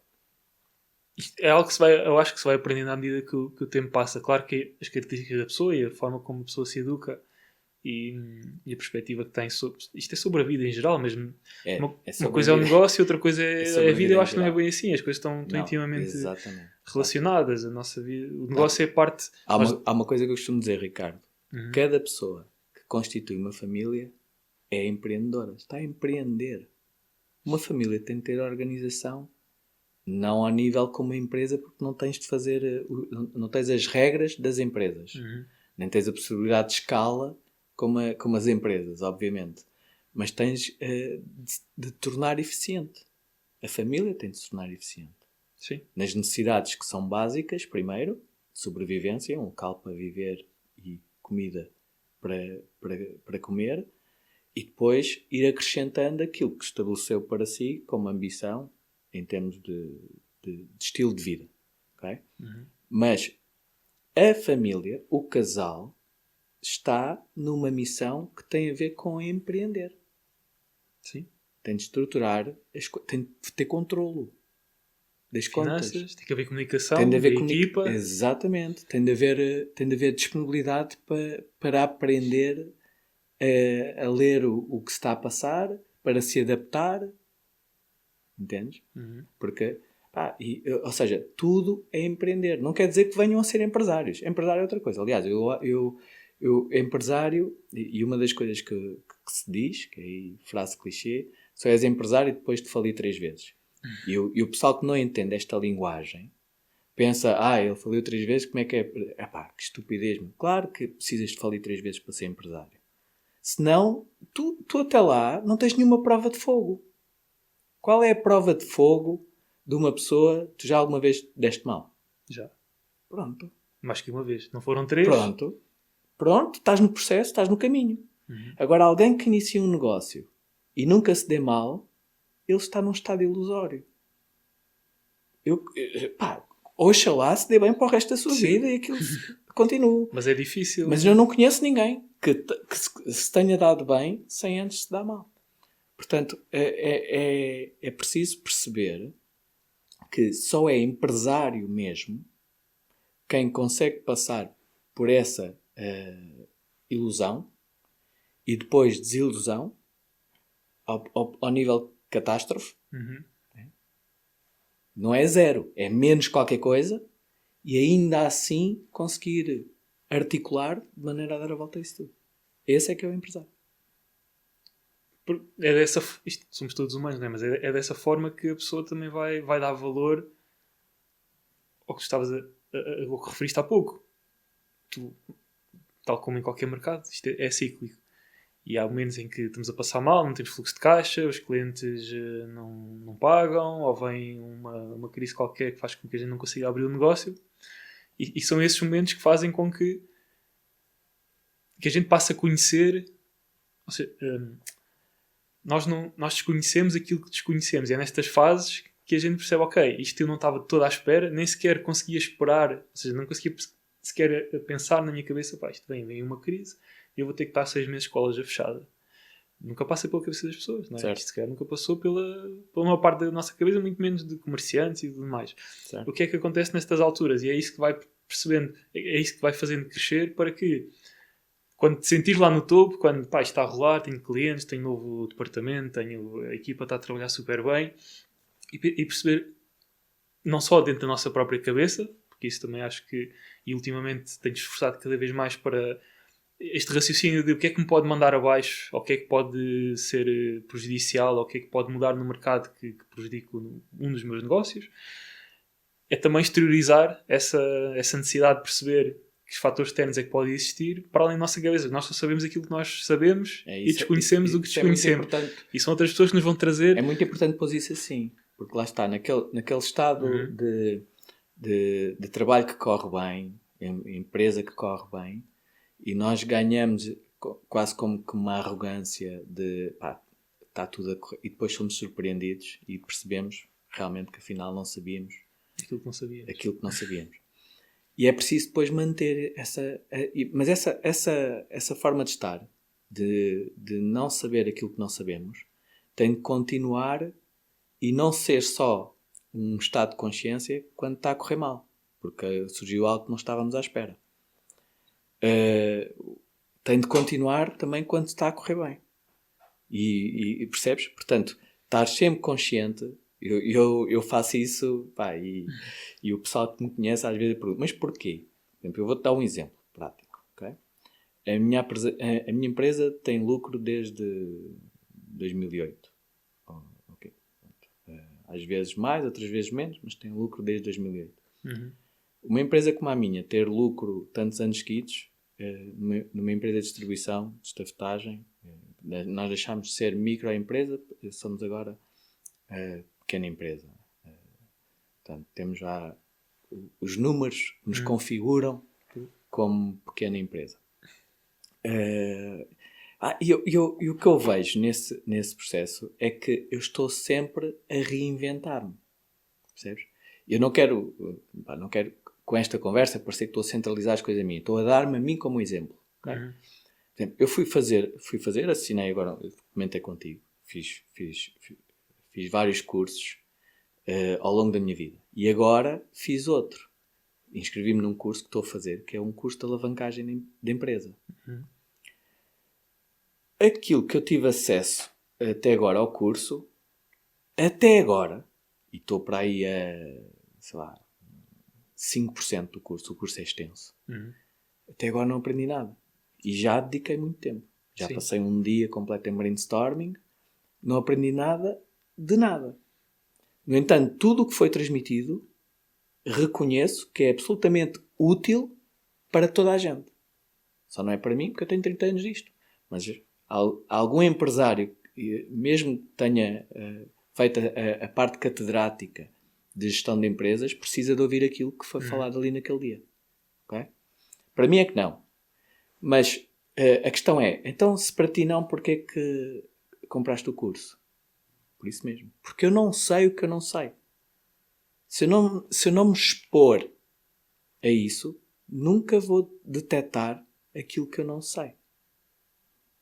isto é algo que eu acho que se vai aprendendo à medida que o tempo passa. Claro que as características da pessoa e a forma como a pessoa se educa e a perspectiva que tem sobre isto é sobre a vida em geral mesmo. Uma coisa é o negócio e outra coisa é a vida. Eu acho que não é bem assim, as coisas estão intimamente relacionadas. A nossa vida, o negócio é parte. Há uma coisa que eu costumo dizer, Ricardo: cada pessoa que constitui uma família é empreendedora, está a empreender. Uma família tem de ter organização, não ao nível como uma empresa, porque não tens de fazer, não tens as regras das empresas, nem tens a possibilidade de escala como as empresas, obviamente, mas tens de tornar eficiente. A família tem de se tornar eficiente. Sim. Nas necessidades que são básicas, primeiro, de sobrevivência, um local para viver e comida para comer, e depois ir acrescentando aquilo que estabeleceu para si como ambição em termos de estilo de vida. Okay? Mas a família, o casal, está numa missão que tem a ver com empreender. Sim. Tem de estruturar, tem de ter controlo das finanças, contas. Tem que haver comunicação, tem de haver equipa. Exatamente. Tem de haver disponibilidade para aprender a ler o que se está a passar, para se adaptar. Entendes? Porque, ou seja, tudo é empreender. Não quer dizer que venham a ser empresários. Empresário é outra coisa. Aliás, eu empresário, e uma das coisas que se diz, que é aí frase clichê, só és empresário e depois de falir 3 vezes. E o pessoal que não entende esta linguagem pensa, ele faliu 3 vezes, como é que é? Que estupidez. Claro que precisas de falir 3 vezes para ser empresário. Senão, tu até lá não tens nenhuma prova de fogo. Qual é a prova de fogo de uma pessoa que tu já alguma vez deste mal? Já. Pronto. Mais que uma vez. Não foram 3? Pronto, estás no processo, estás no caminho. Agora, alguém que inicia um negócio e nunca se dê mal, ele está num estado ilusório. Oxalá se dê bem para o resto da sua vida e aquilo continue. Mas é difícil. Mas eu não conheço ninguém que se tenha dado bem sem antes se dar mal. Portanto, é preciso perceber que só é empresário mesmo quem consegue passar por essa ilusão e depois desilusão ao nível de catástrofe. Não é 0, é menos qualquer coisa, e ainda assim conseguir articular de maneira a dar a volta a isso tudo. Esse é que é o empresário. Isto, somos todos humanos, não é? Mas é dessa forma que a pessoa também vai dar valor ao que estavas ao que referiste há pouco. Tu, tal como em qualquer mercado, isto é cíclico. E há momentos em que estamos a passar mal, não temos fluxo de caixa, os clientes não pagam, ou vem uma crise qualquer que faz com que a gente não consiga abrir o negócio. E são esses momentos que fazem com que a gente passe a conhecer... Ou seja, nós desconhecemos aquilo que desconhecemos. E é nestas fases que a gente percebe, ok, isto eu não estava toda à espera, nem sequer conseguia esperar, ou seja, não conseguia sequer pensar na minha cabeça, pá, isto vem uma crise e eu vou ter que estar 6 meses com a loja fechada. Nunca passa pela cabeça das pessoas, não é? Certo. Isto sequer nunca passou pela uma parte da nossa cabeça, muito menos de comerciantes e tudo mais. Certo. O que é que acontece nestas alturas? E é isso que vai percebendo, é isso que vai fazendo crescer para que quando te sentires lá no topo, quando isto está a rolar, tenho clientes, tenho novo departamento, a equipa está a trabalhar super bem, e perceber, não só dentro da nossa própria cabeça, porque isso também acho que, e ultimamente tenho esforçado cada vez mais para este raciocínio de o que é que me pode mandar abaixo, ou o que é que pode ser prejudicial, ou o que é que pode mudar no mercado que prejudique um dos meus negócios, é também exteriorizar essa necessidade de perceber que os fatores externos é que podem existir para além da nossa cabeça. Nós só sabemos aquilo que nós sabemos e desconhecemos o que desconhecemos. E são outras pessoas que nos vão trazer... É muito importante pôr isso assim, porque lá está, naquele estado de trabalho que corre bem, empresa que corre bem, e nós ganhamos quase como que uma arrogância de está tudo a correr, e depois somos surpreendidos e percebemos realmente que afinal não sabíamos aquilo que não sabíamos. E é preciso depois manter essa forma de estar, de não saber aquilo que não sabemos, tem de continuar e não ser só um estado de consciência quando está a correr mal, porque surgiu algo que não estávamos à espera. Tem de continuar também quando está a correr bem. E percebes? Portanto, estar sempre consciente. Eu faço isso, e o pessoal que me conhece às vezes pergunta, mas porquê? Por exemplo, eu vou-te dar um exemplo prático. Okay? A minha empresa tem lucro desde 2008. Okay. Às vezes mais, outras vezes menos, mas tem lucro desde 2008. Uma empresa como a minha, ter lucro tantos anos seguidos, numa empresa de distribuição, de estafetagem, nós deixámos de ser microempresa, somos agora pequena empresa. Portanto, temos já os números que nos configuram como pequena empresa. E o que eu vejo nesse processo é que eu estou sempre a reinventar-me. Percebes? Eu não quero com esta conversa parecer que estou a centralizar as coisas a mim. Estou a dar-me a mim como exemplo. Okay? Por exemplo, eu fui fazer, assinei agora, comentei contigo, fiz vários cursos ao longo da minha vida. E agora fiz outro. Inscrevi-me num curso que estou a fazer, que é um curso de alavancagem de empresa. Aquilo que eu tive acesso até agora ao curso, até agora, e estou para aí a, sei lá, 5% do curso, o curso é extenso. Até agora não aprendi nada. E já dediquei muito tempo. Já Sim. Passei um dia completo em brainstorming, não aprendi nada de nada. No entanto, tudo o que foi transmitido, reconheço que é absolutamente útil para toda a gente. Só não é para mim, porque eu tenho 30 anos disto. Mas algum empresário, mesmo que tenha feito a parte catedrática de gestão de empresas, precisa de ouvir aquilo que foi falado ali naquele dia. Okay? Para mim é que não. Mas a questão é, então se para ti não, porquê é que compraste o curso? Por isso mesmo. Porque eu não sei o que eu não sei. Se eu não me expor a isso, nunca vou detectar aquilo que eu não sei.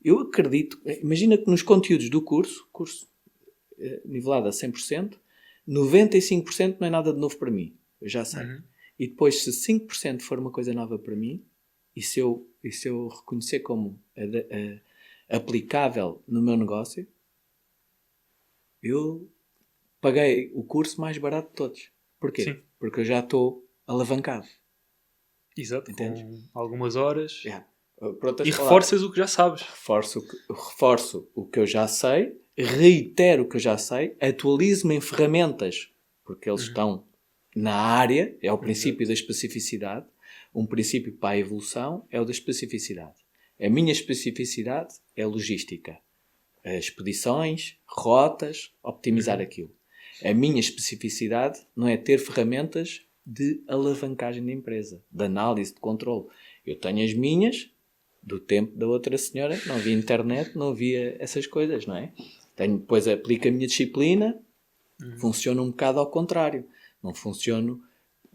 Eu acredito, imagina que nos conteúdos do curso nivelado a 100%, 95% não é nada de novo para mim. Eu já sei. E depois, se 5% for uma coisa nova para mim, e se eu reconhecer como aplicável no meu negócio, eu paguei o curso mais barato de todos. Porquê? Sim. Porque eu já estou alavancado. Exato. Entendes? Com algumas horas. Yeah. E reforças o que já sabes. Reforço o que eu já sei, reitero o que eu já sei, atualizo-me em ferramentas, porque eles estão na área, é o princípio da especificidade. Um princípio para a evolução é o da especificidade. A minha especificidade é logística. Expedições, rotas, optimizar aquilo. A minha especificidade não é ter ferramentas de alavancagem da empresa, de análise, de controle. Eu tenho as minhas, do tempo da outra senhora, não havia internet, não havia essas coisas, não é? Depois aplico a minha disciplina, funciona um bocado ao contrário. Não funciono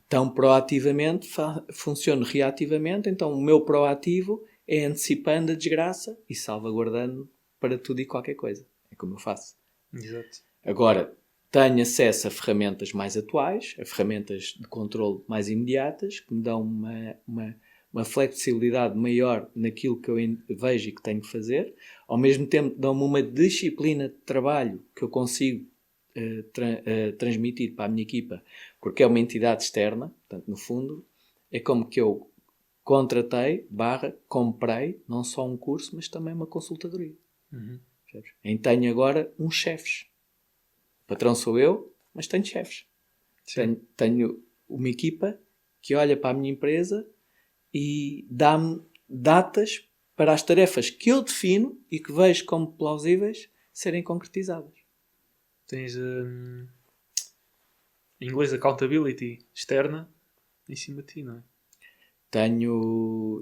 tão proativamente, funciono reativamente, então o meu proativo é antecipando a desgraça e salvaguardando para tudo e qualquer coisa. É como eu faço. Exato. Agora, tenho acesso a ferramentas mais atuais, a ferramentas de controle mais imediatas, que me dão uma flexibilidade maior naquilo que eu vejo e que tenho que fazer. Ao mesmo tempo, dão-me uma disciplina de trabalho que eu consigo transmitir para a minha equipa, porque é uma entidade externa. Portanto, no fundo, é como que eu comprei não só um curso, mas também uma consultadoria. Então tenho agora uns chefes. O patrão sou eu, mas tenho chefes. Tenho uma equipa que olha para a minha empresa e dá-me datas para as tarefas que eu defino e que vejo como plausíveis serem concretizadas. Tens em inglês accountability externa em cima de ti, não é?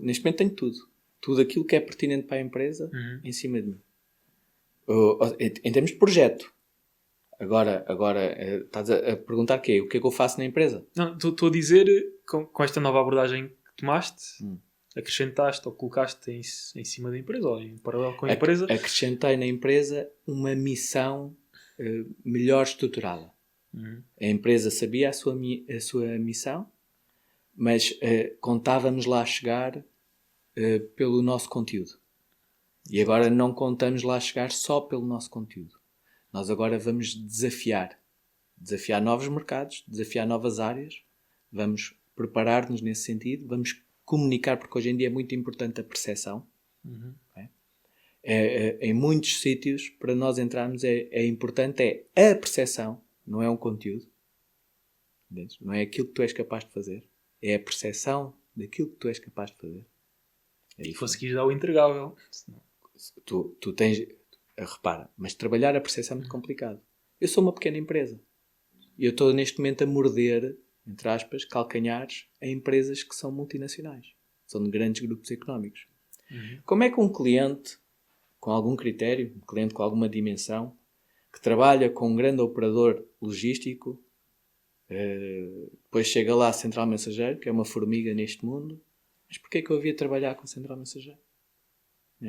Neste momento tenho tudo. Tudo aquilo que é pertinente para a empresa em cima de mim. Em termos de projeto. Agora estás a perguntar o que é que eu faço na empresa? Não, estou a dizer, com esta nova abordagem que tomaste, acrescentaste ou colocaste em cima da empresa ou em paralelo com a empresa. Acrescentei na empresa uma missão melhor estruturada. A empresa sabia a sua missão, mas contávamos lá chegar pelo nosso conteúdo. E agora não contamos lá chegar só pelo nosso conteúdo. Nós agora vamos desafiar novos mercados, desafiar novas áreas, vamos preparar-nos nesse sentido, vamos comunicar, porque hoje em dia é muito importante a percepção. Em muitos sítios, para nós entrarmos, é importante a percepção, não é um conteúdo. Entendes? Não é aquilo que tu és capaz de fazer, é a percepção daquilo que tu és capaz de fazer. E conseguires dar o entregável. Tu tens... Repara, mas trabalhar a percepção é muito complicado. Eu sou uma pequena empresa. E eu estou neste momento a morder, entre aspas, calcanhares a empresas que são multinacionais. São de grandes grupos económicos. Como é que um cliente com algum critério, um cliente com alguma dimensão, que trabalha com um grande operador logístico, depois chega lá a Central Mensageiro, que é uma formiga neste mundo, mas porquê é que eu havia de trabalhar com Central Mensageiro?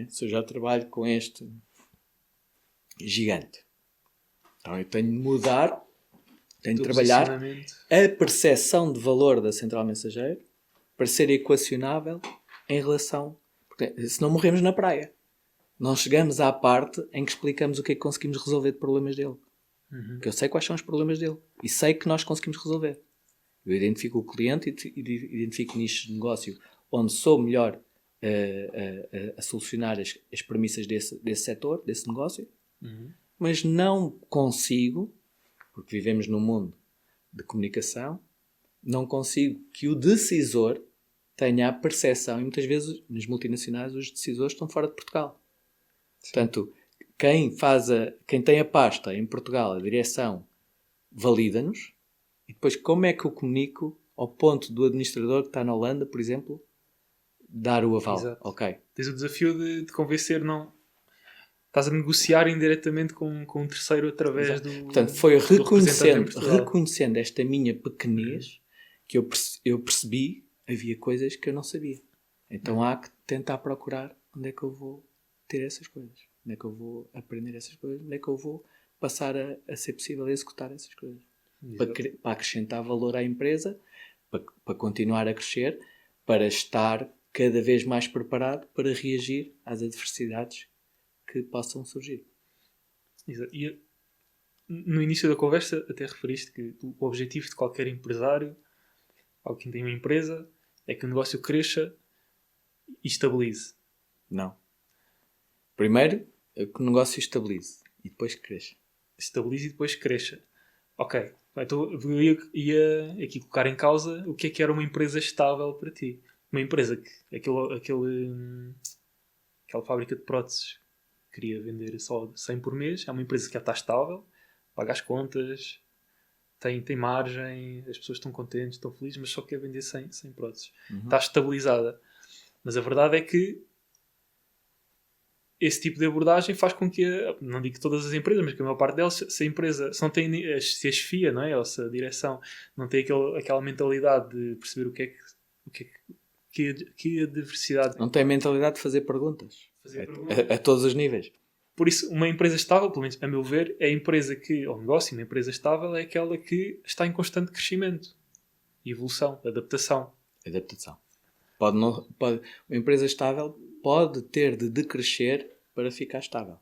Se eu já trabalho com este gigante. Então eu tenho de mudar, tenho de trabalhar a percepção de valor da Central Mensageiro para ser equacionável em relação... Porque senão morremos na praia. Não chegamos à parte em que explicamos o que é que conseguimos resolver de problemas dele. Porque eu sei quais são os problemas dele. E sei que nós conseguimos resolver. Eu identifico o cliente e identifico nichos de negócio onde sou melhor a solucionar as premissas desse setor, desse negócio. Mas não consigo, porque vivemos num mundo de comunicação, não consigo que o decisor tenha a percepção, e muitas vezes nas multinacionais os decisores estão fora de Portugal. Sim. Portanto, quem tem a pasta em Portugal, a direção, valida-nos, e depois como é que eu comunico ao ponto do administrador que está na Holanda, por exemplo, dar o aval? Exato. Okay. Tens o desafio de convencer, não... Estás a negociar indiretamente com um terceiro através Exato. Portanto, foi reconhecendo esta minha pequenez que eu percebi havia coisas que eu não sabia. Então há que tentar procurar onde é que eu vou ter essas coisas. Onde é que eu vou aprender essas coisas. Onde é que eu vou passar a ser possível executar essas coisas. Para acrescentar valor à empresa, para continuar a crescer, para estar cada vez mais preparado para reagir às adversidades que possam surgir. Exato. E no início da conversa até referiste que o objetivo de qualquer empresário, alguém que tem uma empresa, é que o negócio cresça e estabilize. Não. Primeiro, que o negócio estabilize e depois cresça. Estabilize e depois cresça. Ok. Então eu ia aqui colocar em causa o que era uma empresa estável para ti. Uma empresa que aquela fábrica de próteses queria vender só 100 por mês. É uma empresa que já está estável, paga as contas, tem margem, as pessoas estão contentes, estão felizes, mas só quer vender 100 próteses. Está estabilizada. Mas a verdade é que esse tipo de abordagem faz com que, não digo todas as empresas, mas que a maior parte delas, se a empresa, se não tem, se a chefia, não é? Ou se a direção não tem aquela mentalidade de perceber que a diversidade... Não tem mentalidade de fazer perguntas. Fazer perguntas. A todos os níveis. Por isso, uma empresa estável, pelo menos a meu ver, é a empresa que, ou negócio, uma empresa estável é aquela que está em constante crescimento, evolução, adaptação. Adaptação. Uma empresa estável pode ter de decrescer para ficar estável.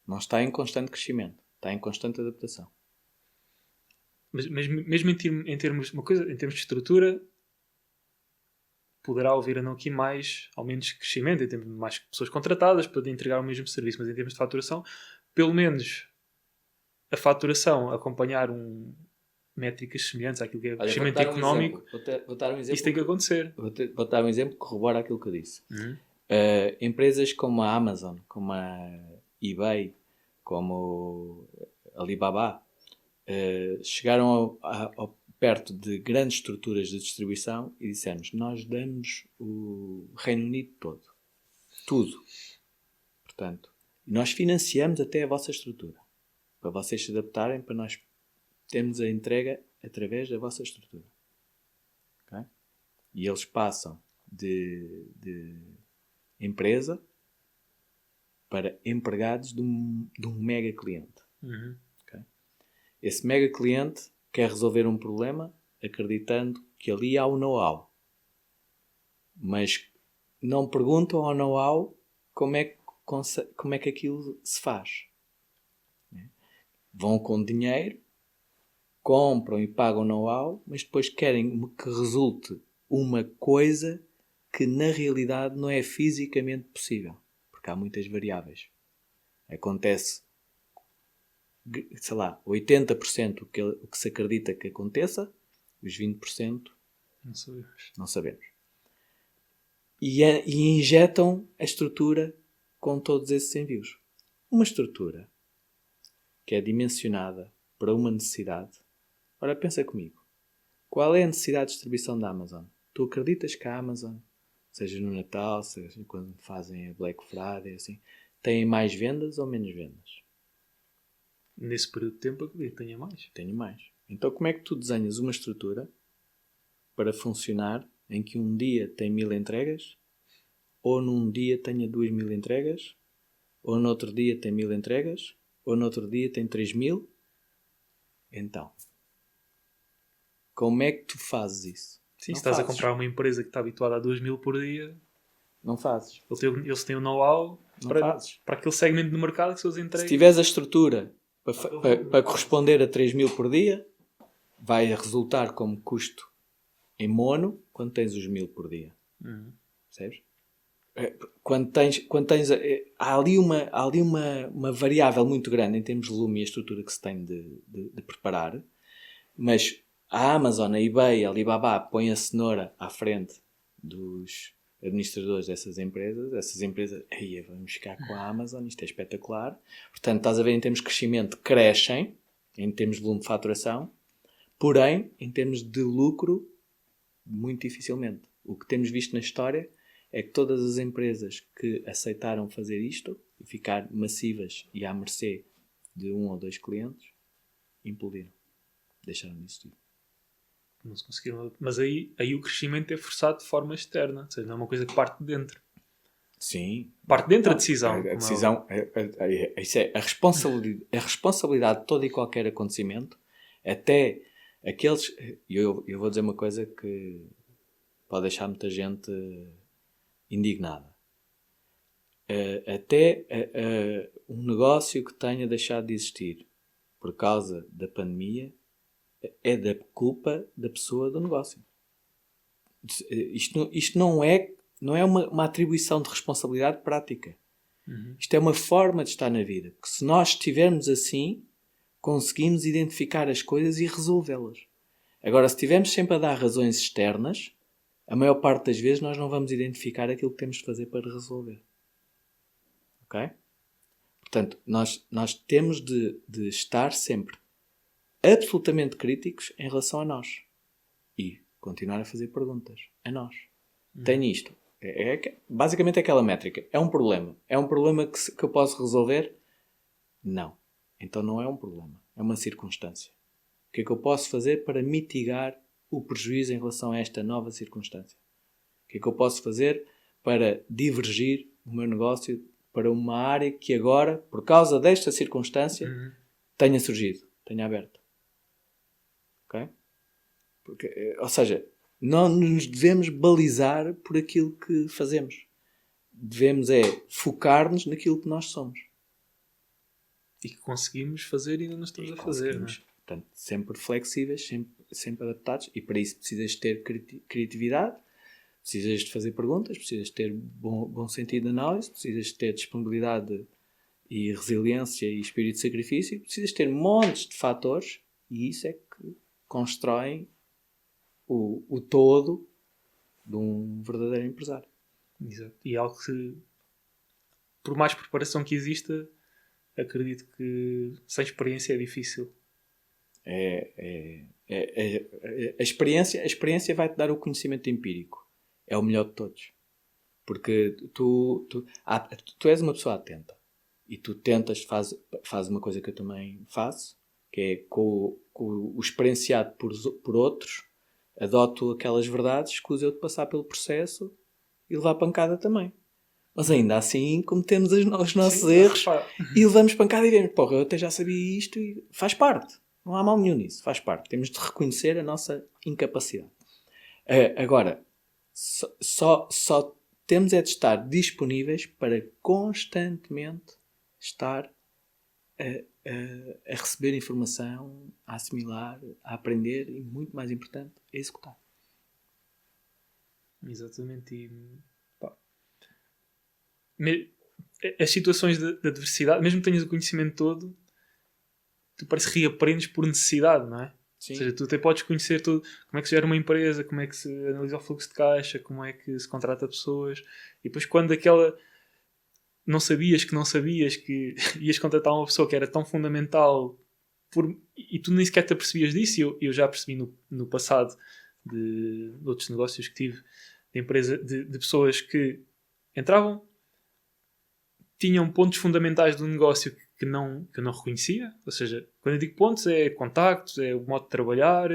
Não está em constante crescimento. Está em constante adaptação. Mas mesmo em termos de estrutura, poderá haver aqui mais ou menos crescimento, em termos de mais pessoas contratadas para entregar o mesmo serviço, mas em termos de faturação, pelo menos a faturação acompanhar métricas semelhantes àquilo que é crescimento económico, vou dar um exemplo. Isso tem que acontecer. Vou dar um exemplo que corrobora aquilo que eu disse. Empresas como a Amazon, como a eBay, como a Alibaba, chegaram perto de grandes estruturas de distribuição e dissemos: nós damos o Reino Unido todo. Tudo. Portanto, nós financiamos até a vossa estrutura. Para vocês se adaptarem, para nós termos a entrega através da vossa estrutura. Okay? E eles passam de empresa para empregados de um mega cliente. Okay? Esse mega cliente quer resolver um problema acreditando que ali há o know-how. Mas não perguntam ao know-how como é que aquilo se faz. Vão com dinheiro, compram e pagam know-how, mas depois querem que resulte uma coisa que na realidade não é fisicamente possível. Porque há muitas variáveis. Acontece, sei lá, 80% o que se acredita que aconteça, os 20% não sabemos. E injetam a estrutura com todos esses envios. Uma estrutura que é dimensionada para uma necessidade. Ora, pensa comigo. Qual é a necessidade de distribuição da Amazon? Tu acreditas que a Amazon, seja no Natal, seja quando fazem a Black Friday, assim, tem mais vendas ou menos vendas? Nesse período de tempo, acredito que tenha mais. Tenho mais. Então, como é que tu desenhas uma estrutura para funcionar em que um dia tem 1000 entregas, ou num dia tenha 2000 entregas, ou no outro dia tem 1000 entregas, ou no outro dia tem 3000? Então, como é que tu fazes isso? Sim, se estás a comprar uma empresa que está habituada a 2000 por dia, não fazes. Eles têm o know-how para aquele segmento do mercado que se os entregas. Se tiveres a estrutura para corresponder a 3000 por dia, vai resultar como custo em mono quando tens os 1000 por dia. Percebes? Quando tens há ali uma variável muito grande em termos de volume e a estrutura que se tem de preparar, mas a Amazon, a eBay, a Alibaba põe a cenoura à frente dos administradores dessas empresas, aí vamos ficar com a Amazon, isto é espetacular. Portanto, estás a ver, em termos de crescimento, crescem, em termos de volume de faturação, porém, em termos de lucro, muito dificilmente. O que temos visto na história é que todas as empresas que aceitaram fazer isto e ficar massivas e à mercê de 1 ou 2 clientes, implodiram. Deixaram de existir. Não se conseguiram. Mas aí o crescimento é forçado de forma externa. Ou seja, não é uma coisa que parte de dentro. Sim. Parte de dentro a decisão. A decisão, isso é a responsabilidade de todo e qualquer acontecimento, até aqueles... Eu vou dizer uma coisa que pode deixar muita gente indignada. Até um negócio que tenha deixado de existir por causa da pandemia é da culpa da pessoa do negócio. Isto não é uma atribuição de responsabilidade prática. Isto é uma forma de estar na vida. Porque se nós estivermos assim, conseguimos identificar as coisas e resolvê-las. Agora, se estivermos sempre a dar razões externas, a maior parte das vezes nós não vamos identificar aquilo que temos de fazer para resolver. Ok? Portanto, nós temos de estar sempre absolutamente críticos em relação a nós. E continuar a fazer perguntas a nós. Tenho isto. Basicamente é aquela métrica. É um problema. É um problema que eu posso resolver? Não. Então não é um problema. É uma circunstância. O que é que eu posso fazer para mitigar o prejuízo em relação a esta nova circunstância? O que é que eu posso fazer para divergir o meu negócio para uma área que agora, por causa desta circunstância, tenha surgido, tenha aberto? Ok? Porque, ou seja, não nos devemos balizar por aquilo que fazemos. Devemos focar-nos naquilo que nós somos. E que conseguimos fazer e ainda não estamos a fazer. Não é? Portanto, sempre flexíveis, sempre adaptados. E para isso precisas ter criatividade, precisas de fazer perguntas, precisas de ter bom sentido de análise, precisas de ter disponibilidade e resiliência e espírito de sacrifício, precisas ter montes de fatores, e isso é que constroem o todo de um verdadeiro empresário. Exato. E algo que, por mais preparação que exista, acredito que sem experiência é difícil. A experiência vai-te dar o conhecimento empírico. É o melhor de todos. Porque tu és uma pessoa atenta. E tu tentas, faz uma coisa que eu também faço, que é com o experienciado por outros, adoto aquelas verdades, escuso eu de passar pelo processo e levar pancada também. Mas ainda assim cometemos os nossos erros e levamos pancada e vemos, porra, eu até já sabia isto e faz parte. Não há mal nenhum nisso, faz parte. Temos de reconhecer a nossa incapacidade. Agora, só temos de estar disponíveis para constantemente estar a receber informação, a assimilar, a aprender e, muito mais importante, a executar. Exatamente. E, pá, as situações de adversidade, mesmo que tenhas o conhecimento todo, tu parece que reaprendes por necessidade, não é? Sim. Ou seja, tu até podes conhecer tudo, como é que se gera uma empresa, como é que se analisa o fluxo de caixa, como é que se contrata pessoas, e depois quando aquela não sabias que ias contratar uma pessoa que era tão fundamental e tu nem sequer te apercebias disso, e eu já percebi no passado de outros negócios que tive, de empresa, de pessoas que entravam, tinham pontos fundamentais do negócio que eu não reconhecia. Ou seja, quando eu digo pontos, é contactos, é o modo de trabalhar,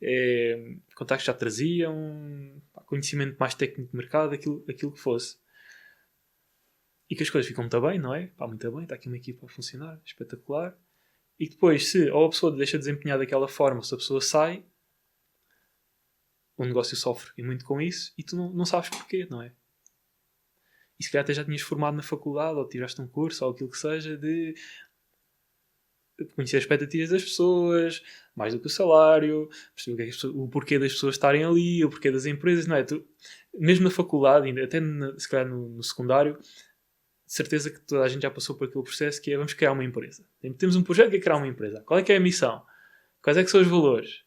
é contactos que já traziam, conhecimento mais técnico de mercado, aquilo que fosse. E que as coisas ficam muito bem, não é? Pá, muito bem, está aqui uma equipa a funcionar, espetacular. E depois, se ou a pessoa deixa de desempenhar daquela forma, ou se a pessoa sai, o negócio sofre e muito com isso, e tu não sabes porquê, não é? E se calhar até já tinhas formado na faculdade, ou tiraste um curso, ou aquilo que seja, de conhecer as expectativas das pessoas, mais do que o salário, perceber o porquê das pessoas estarem ali, o porquê das empresas, não é? Tu, mesmo na faculdade, até se calhar no secundário, de certeza que toda a gente já passou por aquele processo que é: vamos criar uma empresa. Temos um projeto que é criar uma empresa. Qual é que é a missão? Quais é que são os valores?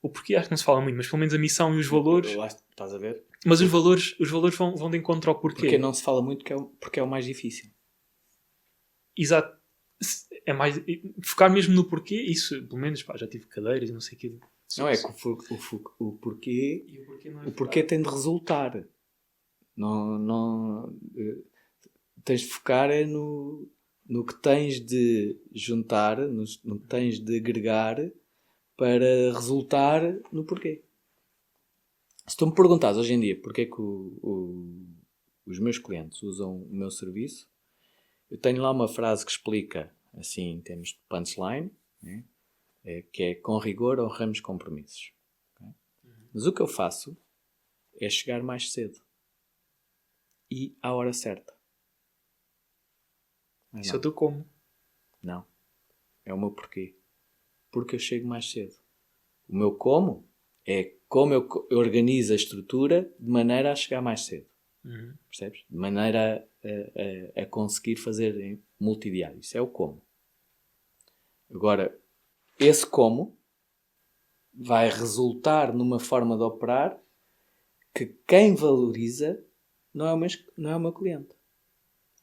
O porquê acho que não se fala muito, mas pelo menos a missão e os valores... Estás a ver? Mas os valores vão de encontro ao porquê. Porque não se fala muito porque é o mais difícil. Exato. É mais... Focar mesmo no porquê, isso, pelo menos, já tive cadeiras e não sei o quê. Não é que o porquê... O porquê tem de resultar. Não tens de focar no que tens de juntar, no que tens de agregar para resultar no porquê. Se tu me perguntares hoje em dia porque é que os meus clientes usam o meu serviço, eu tenho lá uma frase que explica, assim, em termos de punchline, né? Que é: com rigor honramos compromissos. Okay? Mas o que eu faço é chegar mais cedo e à hora certa. Isso é o teu como? Não. É o meu porquê. Porque eu chego mais cedo. O meu como é como eu organizo a estrutura de maneira a chegar mais cedo. Percebes? De maneira a conseguir fazer em multidiário. Isso é o como. Agora, esse como vai resultar numa forma de operar que quem valoriza não é o meu cliente.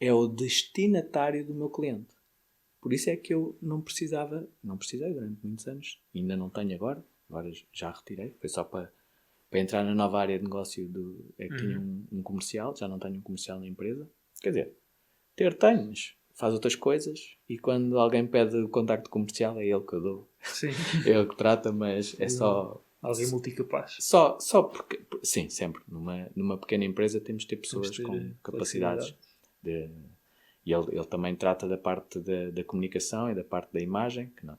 é o destinatário do meu cliente. Por isso é que eu não precisei durante muitos anos, ainda não tenho agora já retirei, foi só para entrar na nova área de negócio que tinha um comercial, já não tenho um comercial na empresa. Quer dizer, tenho, mas faz outras coisas e quando alguém pede o contacto comercial é ele que eu dou. Sim. É ele que trata, mas é só... Alguém multicapaz. Só porque... Sim, sempre. Numa pequena empresa temos de ter pessoas com capacidades de... E ele também trata da parte da comunicação e da parte da imagem, que não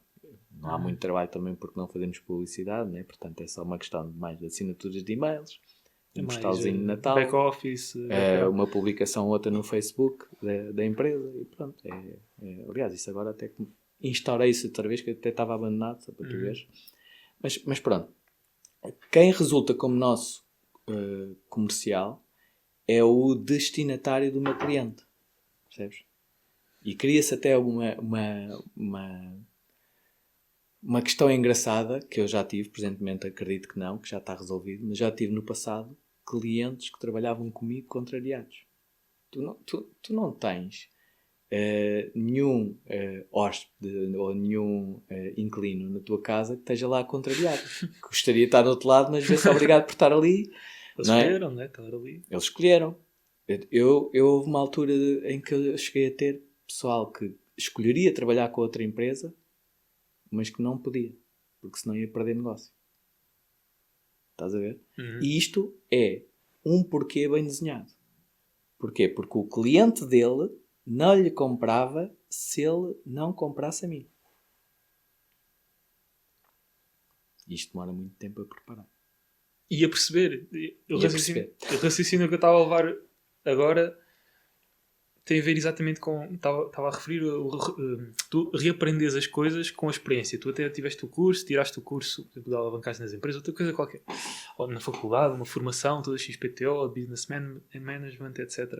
há muito trabalho também porque não fazemos publicidade, né? Portanto é só uma questão de mais de assinaturas de e-mails, um postalzinho de Natal, back-office, uma publicação ou outra no Facebook da empresa e pronto. Aliás, isso agora até que instaurei-se outra vez, que até estava abandonado, só para tu veres. Mas pronto, quem resulta como nosso comercial é o destinatário do meu cliente. Percebes? E cria-se até uma questão engraçada que eu já tive, presentemente acredito que não, que já está resolvido, mas já tive no passado clientes que trabalhavam comigo contrariados. Tu não tens nenhum hóspede ou nenhum inquilino na tua casa que esteja lá contrariado. Gostaria de estar do outro lado, mas vê-se obrigado por estar ali. Eles escolheram, não é? Estar ali. Eles escolheram. Eu houve uma altura em que eu cheguei a ter pessoal que escolheria trabalhar com outra empresa, mas que não podia, porque senão ia perder negócio. Estás a ver? E isto é um porquê bem desenhado. Porquê? Porque o cliente dele não lhe comprava se ele não comprasse a mim. Isto demora muito tempo a preparar. E a perceber. O raciocínio que eu estava a levar agora tem a ver exatamente com... Estava a referir... tu reaprendes as coisas com a experiência. Tu até tiveste o curso, tiraste o curso de alavancagem nas empresas, outra coisa qualquer. Ou na faculdade, uma formação, toda XPTO, Business Management, etc.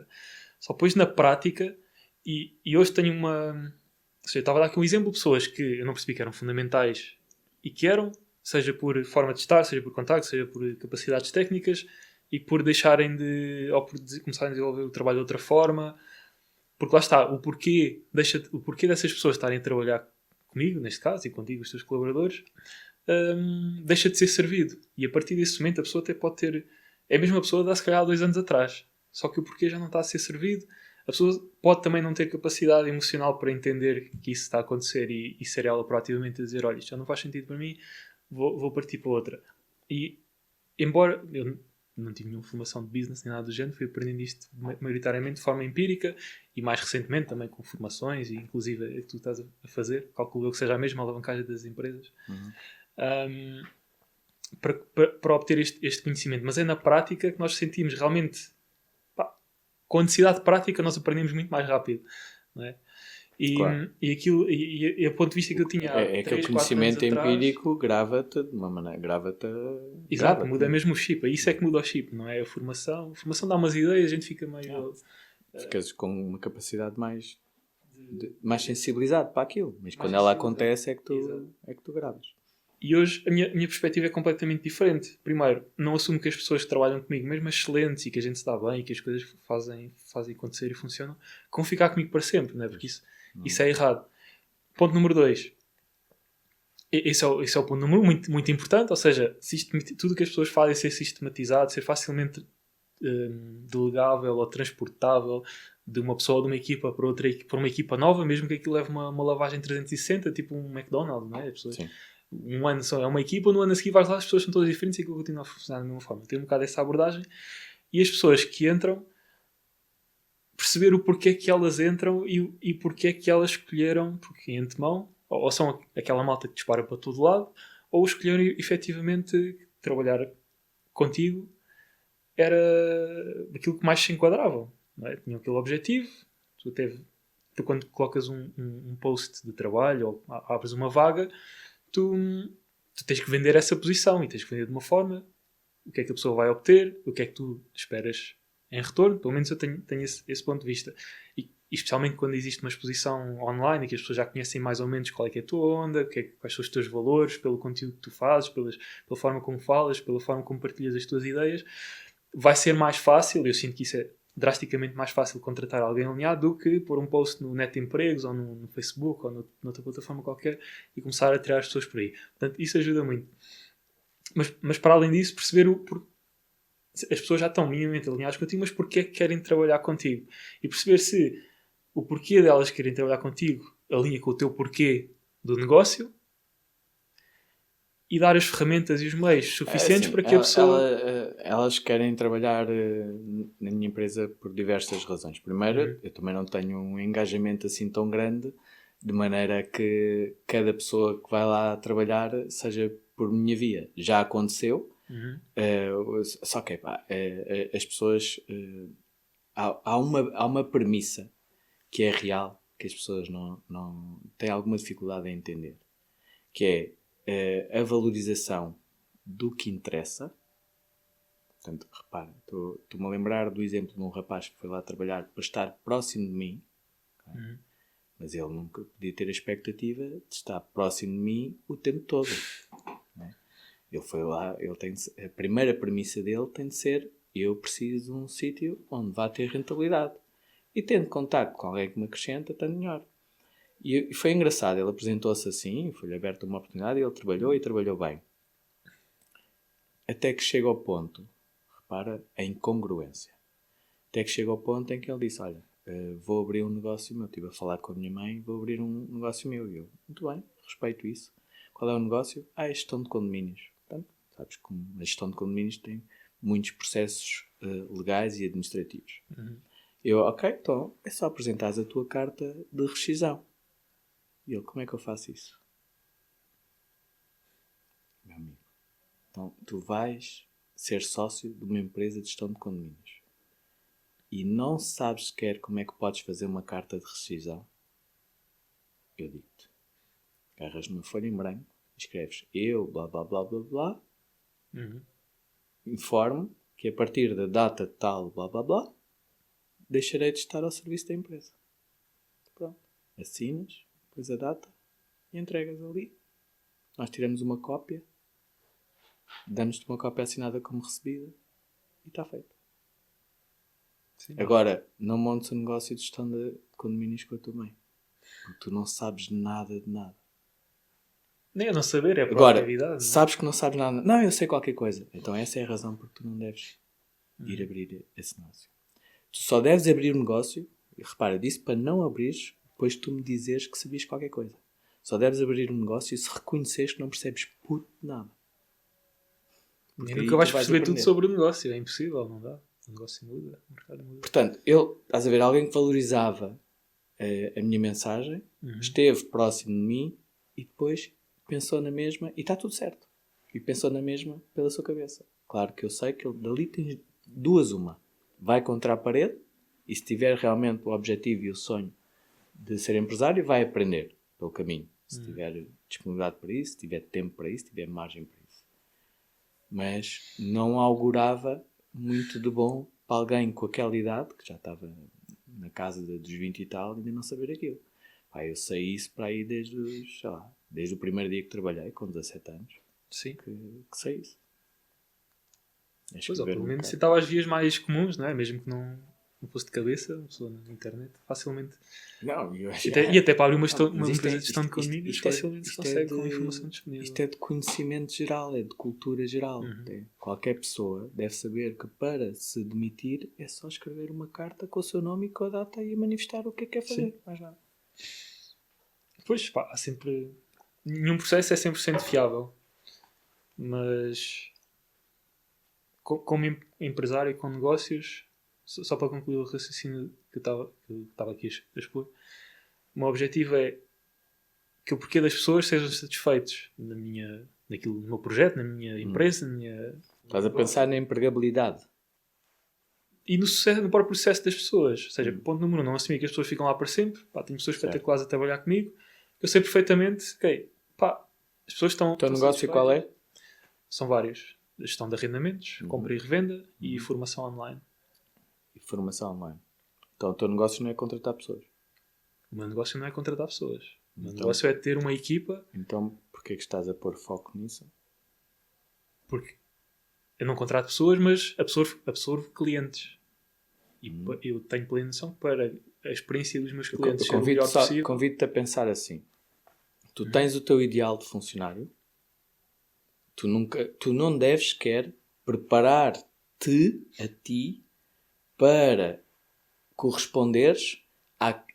Só depois na prática... E hoje tenho uma... Ou seja, eu estava a dar aqui um exemplo de pessoas que eu não percebi que eram fundamentais e que eram, seja por forma de estar, seja por contacto, seja por capacidades técnicas, e por deixarem de... ou por começarem a desenvolver o trabalho de outra forma. Porque lá está, o porquê dessas pessoas estarem a trabalhar comigo, neste caso, e contigo, os teus colaboradores, deixa de ser servido. E a partir desse momento a pessoa até pode ter... É a mesma pessoa de há se calhar 2 anos atrás. Só que o porquê já não está a ser servido. A pessoa pode também não ter capacidade emocional para entender que isso está a acontecer e ser ela proativamente a dizer, olha, isto já não faz sentido para mim, vou partir para outra. E, embora eu não tive nenhuma formação de business nem nada do género, fui aprendendo isto maioritariamente de forma empírica e mais recentemente também com formações e inclusive a que tu estás a fazer, calculo eu que seja a mesma alavancagem das empresas, para obter este conhecimento. Mas é na prática que nós sentimos realmente... Com a necessidade prática nós aprendemos muito mais rápido, não é? Claro. E a ponto de vista que eu tinha é que o conhecimento empírico grava-te de uma maneira, exato, muda mesmo o chip, é isso é que muda o chip, não é? A formação dá umas ideias, a gente fica meio... Ficas com uma capacidade mais sensibilizado para aquilo, mas quando ela acontece é que tu gravas. E hoje a minha perspectiva é completamente diferente. Primeiro, não assumo que as pessoas que trabalham comigo, mesmo excelentes e que a gente se dá bem e que as coisas fazem acontecer e funcionam, vão ficar comigo para sempre, não é? Porque isso é errado. Ponto número 2. Esse é o ponto número 1, muito, muito importante. Ou seja, tudo o que as pessoas fazem ser sistematizado, ser facilmente delegável ou transportável de uma pessoa ou de uma equipa para uma equipa nova, mesmo que aquilo leve uma lavagem 360, tipo um McDonald's, não é? As pessoas... Sim. Um ano só é uma equipa, no ano a seguir vais lá, as pessoas são todas diferentes e aquilo continua a funcionar da mesma forma. Tem um bocado essa abordagem. E as pessoas que entram, perceber o porquê que elas entram e porquê que elas escolheram, porque em antemão, ou são aquela malta que dispara para todo lado, ou escolheram efetivamente trabalhar contigo era aquilo que mais se enquadravam. Não é? Tinham aquele objetivo, tu quando colocas um post de trabalho ou abres uma vaga, tu tens que vender essa posição e tens que vender de uma forma o que é que a pessoa vai obter, o que é que tu esperas em retorno. Pelo menos eu tenho esse ponto de vista. E especialmente quando existe uma exposição online e que as pessoas já conhecem mais ou menos qual é que é a tua onda, quais são os teus valores, pelo conteúdo que tu fazes, pela forma como falas, pela forma como partilhas as tuas ideias, vai ser mais fácil, eu sinto que isso é drasticamente mais fácil contratar alguém alinhado do que pôr um post no Net Empregos ou no Facebook ou noutra plataforma qualquer e começar a tirar as pessoas por aí. Portanto, isso ajuda muito. Mas para além disso, perceber as pessoas já estão minimamente alinhadas contigo, mas porquê é que querem trabalhar contigo? E perceber se o porquê delas querem trabalhar contigo alinha com o teu porquê do negócio e dar as ferramentas e os meios suficientes assim, para que a pessoa... elas querem trabalhar na minha empresa por diversas razões. Primeiro, eu também não tenho um engajamento assim tão grande, de maneira que cada pessoa que vai lá trabalhar seja por minha via. Já aconteceu, só que as pessoas... há uma premissa que é real, que as pessoas não têm alguma dificuldade em entender, que é a valorização do que interessa. Portanto, repara, estou-me a lembrar do exemplo de um rapaz que foi lá trabalhar para estar próximo de mim, mas ele nunca podia ter a expectativa de estar próximo de mim o tempo todo. Né? Ele foi lá, a primeira premissa dele tem de ser: eu preciso de um sítio onde vá ter rentabilidade. E tendo contacto com alguém que me acrescenta, está melhor. E foi engraçado, ele apresentou-se assim, foi-lhe aberta uma oportunidade e ele trabalhou e trabalhou bem. Até que chega ao ponto, repara a incongruência, até que chega ao ponto em que ele disse: olha, vou abrir um negócio meu, estive a falar com a minha mãe, vou abrir um negócio meu. E eu, muito bem, respeito isso. Qual é o negócio? É gestão de condomínios. Portanto, sabes que a gestão de condomínios tem muitos processos legais e administrativos. Eu, ok, então é só apresentares a tua carta de rescisão. E ele, como é que eu faço isso? Meu amigo, então tu vais ser sócio de uma empresa de gestão de condomínios e não sabes sequer como é que podes fazer uma carta de rescisão. Eu digo-te, agarras numa folha em branco, escreves eu, blá blá blá blá blá, informo que a partir da data tal, blá blá blá, deixarei de estar ao serviço da empresa. Pronto, assinas, depois a data e entregas ali. Nós tiramos uma cópia, damos-te uma cópia assinada como recebida e está feito. Sim. Agora, não montes um negócio de gestão de condomínios com a tua mãe, porque tu não sabes nada de nada. Nem a não saber, é a proatividade. Agora, sabes que não sabes nada. Não, eu sei qualquer coisa. Então essa é a razão porque tu não deves ir abrir esse negócio. Tu só deves abrir um negócio, e repara, disse para não abrires, depois tu me dizeres que sabias qualquer coisa. Só deves abrir um negócio se reconheceres que não percebes puto nada. E nunca vais perceber tudo sobre o negócio, é impossível, não dá. O negócio muda, o mercado muda. Portanto, estás a ver, alguém que valorizava a minha mensagem, esteve próximo de mim e depois pensou na mesma e está tudo certo. E pensou na mesma pela sua cabeça. Claro que eu sei que ele dali tem duas uma. Vai contra a parede e se tiver realmente o objetivo e o sonho de ser empresário, vai aprender pelo caminho. Se tiver disponibilidade para isso, se tiver tempo para isso, se tiver margem para isso. Mas não augurava muito de bom para alguém com aquela idade, que já estava na casa dos 20 e tal, ainda não saber aquilo. Pá, eu sei isso para aí desde o primeiro dia que trabalhei, com 17 anos. Sim. Que sei isso. Pois, pelo menos citava as vias mais comuns, não é? Mesmo que não fosse de cabeça, uma pessoa na internet, facilmente. Não, eu acho e até para abrir uma empresa de gestão de condomínios, facilmente se consegue com a informação disponível. Isto é de conhecimento geral, é de cultura geral. Qualquer pessoa deve saber que para se demitir é só escrever uma carta com o seu nome e com a data e manifestar o que é que quer fazer. Sim. Mais nada. Pois, pá, há sempre... Nenhum processo é 100% fiável. Mas... Como empresário com negócios, só para concluir o raciocínio que eu estava aqui a expor, o meu objetivo é que o porquê das pessoas sejam satisfeitos no meu projeto, na minha empresa, na minha... Estás a pensar na empregabilidade. E no próprio processo das pessoas. Ou seja, ponto número 1, não assumir que as pessoas ficam lá para sempre. Pá, tenho pessoas espetaculares a trabalhar comigo. Eu sei perfeitamente que as pessoas estão... O teu negócio qual é? São vários. Gestão de arrendamentos, compra e revenda e formação online. E formação online. Então o teu negócio não é contratar pessoas? O meu negócio não é contratar pessoas. O meu negócio é ter uma equipa... Então, porquê que estás a pôr foco nisso? Porque eu não contrato pessoas, mas absorvo clientes. E eu tenho plena noção que para a experiência dos meus clientes ser o melhor possível... Convido-te a pensar assim. Tu tens o teu ideal de funcionário. Tu não deves sequer preparar-te a ti para corresponderes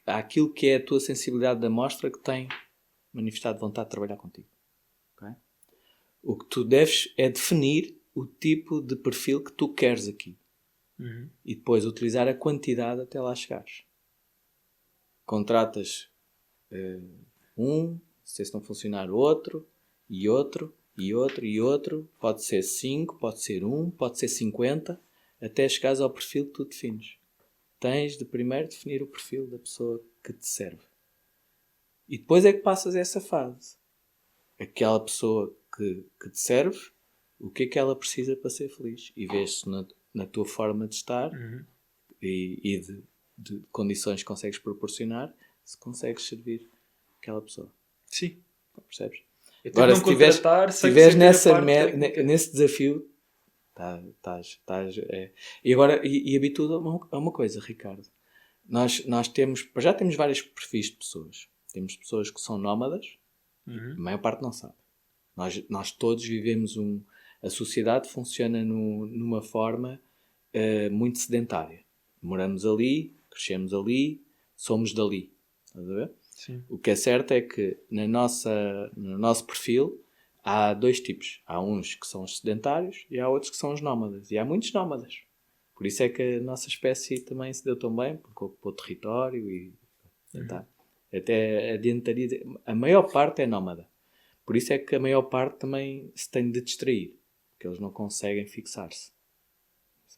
àquilo que é a tua sensibilidade da amostra que tem manifestado vontade de trabalhar contigo. Okay? O que tu deves é definir o tipo de perfil que tu queres aqui. E depois utilizar a quantidade até lá chegares. Contratas se não funcionar outro, e outro, e outro, e outro. Pode ser 5, pode ser 1, pode ser 50, até chegares ao perfil que tu defines. Tens de primeiro definir o perfil da pessoa que te serve. E depois é que passas essa fase. Aquela pessoa que te serve, o que é que ela precisa para ser feliz? E vês-se na tua forma de estar e de condições que consegues proporcionar, se consegues servir aquela pessoa. Sim. Percebes? Agora, se estiveres nesse desafio, e agora, e habitua a uma coisa, Ricardo. Nós já temos vários perfis de pessoas. Temos pessoas que são nómadas, a maior parte não sabe. Nós todos vivemos a sociedade funciona numa forma muito sedentária. Moramos ali, crescemos ali, somos dali. Estás a ver? Sim. O que é certo é que no nosso perfil há dois tipos. Há uns que são os sedentários e há outros que são os nómadas. E há muitos nómadas. Por isso é que a nossa espécie também se deu tão bem, porque ocupou território e até adiantaria. A maior parte é nómada. Por isso é que a maior parte também se tem de distrair. Porque eles não conseguem fixar-se.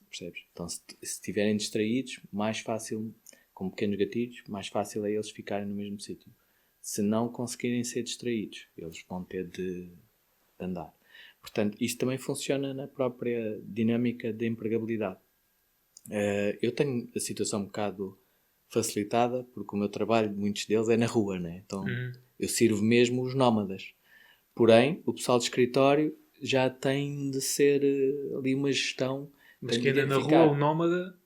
Percebes? Então se estiverem distraídos, mais fácil, com pequenos gatilhos, mais fácil é eles ficarem no mesmo sítio. Se não conseguirem ser distraídos, eles vão ter de andar. Portanto, isto também funciona na própria dinâmica de empregabilidade. Eu tenho a situação um bocado facilitada, porque o meu trabalho, muitos deles, é na rua, né? Então eu sirvo mesmo os nómadas. Porém, o pessoal de escritório já tem de ser ali uma gestão. Mas que anda na rua, o nómada...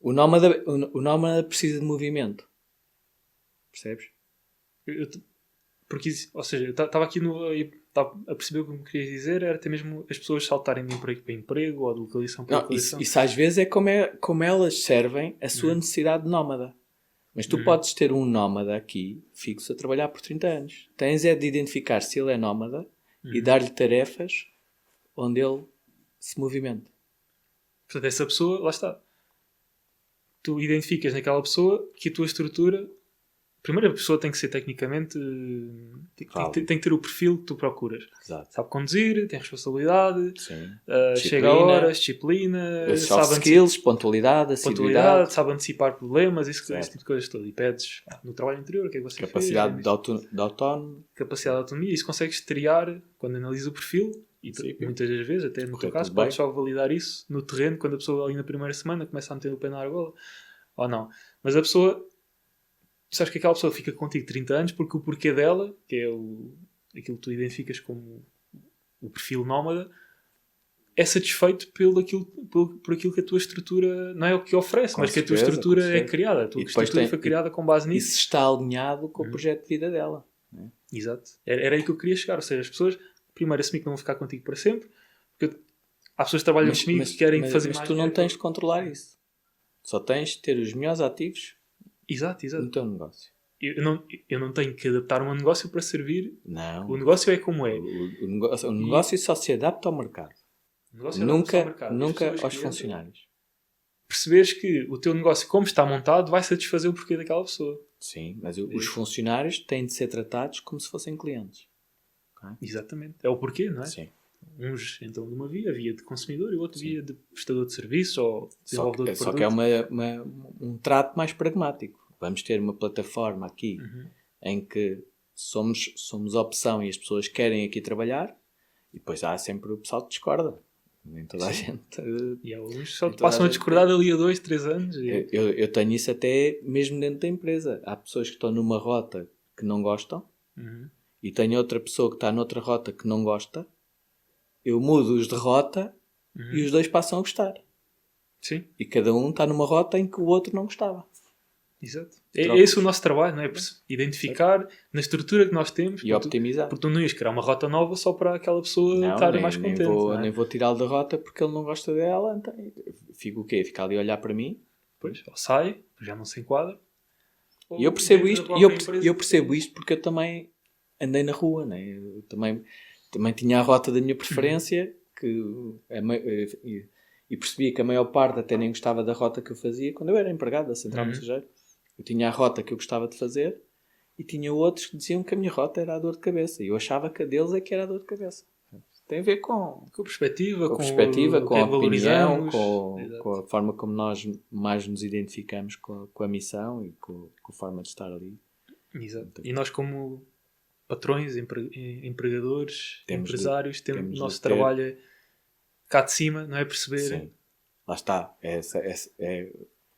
O nómada precisa de movimento. Percebes? Porque, ou seja, eu estava aqui a perceber o que me querias dizer, era até mesmo as pessoas saltarem de emprego para emprego ou de localização para localização. Isso às vezes é como elas servem a sua necessidade de nómada. Mas tu podes ter um nómada aqui, fixo, a trabalhar por 30 anos. Tens é de identificar se ele é nómada e dar-lhe tarefas onde ele se movimenta. Portanto, essa pessoa, lá está. Tu identificas naquela pessoa que a tua estrutura... Primeiro, a pessoa tem que ser tecnicamente... Tem que ter o perfil que tu procuras. Exato. Sabe conduzir, tem responsabilidade, chega a horas, disciplina... Soft skills, pontualidade, assiduidade. Sabe antecipar problemas, esse tipo de coisas todas. E pedes no trabalho anterior o que é que você capacidade fez. de autónomo. Capacidade de autonomia. Isso consegues triar quando analisas o perfil. E muitas das vezes, até no teu caso, podes só validar isso no terreno, quando a pessoa ali na primeira semana começa a meter o pé na argola. Ou não. Mas a pessoa... Tu sabes que aquela pessoa fica contigo 30 anos porque o porquê dela, que é aquilo que tu identificas como o perfil nómada, é satisfeito por aquilo que a tua estrutura... Não é o que oferece, mas que a tua estrutura é criada. A tua estrutura foi criada com base nisso. Isso está alinhado com o projeto de vida dela. Né? Exato. Era aí que eu queria chegar. Ou seja, as pessoas... Primeiro, assumir que não vão ficar contigo para sempre. Porque há pessoas que trabalham comigo que querem fazer mais... Mas tu não tens de controlar isso. Só tens de ter os melhores ativos no teu negócio. Eu não tenho que adaptar o meu negócio para servir. Não. O negócio é como é. O negócio só se adapta ao mercado. Nunca aos funcionários. Perceberes que o teu negócio, como está montado, vai satisfazer o porquê daquela pessoa. Sim, mas os funcionários têm de ser tratados como se fossem clientes. Okay? Exatamente. É o porquê, não é? Sim. Uns entram numa via de consumidor e o outro via de prestador de serviço ou desenvolvedor de produto. Só que é um trato mais pragmático. Vamos ter uma plataforma aqui em que somos opção e as pessoas querem aqui trabalhar, e depois há sempre o pessoal que discorda. Nem toda a gente... E há uns só passam a discordar ali a 2, 3 anos. Eu tenho isso até mesmo dentro da empresa. Há pessoas que estão numa rota que não gostam e tenho outra pessoa que está noutra rota que não gosta. Eu mudo-os de rota e os dois passam a gostar. Sim. E cada um está numa rota em que o outro não gostava. Exato. É esse o nosso trabalho, não é? Identificar na estrutura que nós temos e optimizar. Porque tu não ias criar uma rota nova só para aquela pessoa estar mais contente. Nem vou tirá-lo da rota porque ele não gosta dela. Então, fico o quê? Fica ali a olhar para mim. Pois, ou sai, já não se enquadra. E eu percebo isto porque eu também andei na rua, né? Eu também tinha a rota da minha preferência e percebi que a maior parte até nem gostava da rota que eu fazia quando eu era empregado da Central Mensageiro. Eu tinha a rota que eu gostava de fazer e tinha outros que diziam que a minha rota era a dor de cabeça. E eu achava que a deles é que era a dor de cabeça. Tem a ver com a perspectiva, com a opinião, com a forma como nós mais nos identificamos com a missão e com a forma de estar ali. Exato. E nós como patrões, empregadores, empresários, temos o nosso trabalho cá de cima, não é? Perceber... Sim. Lá está. É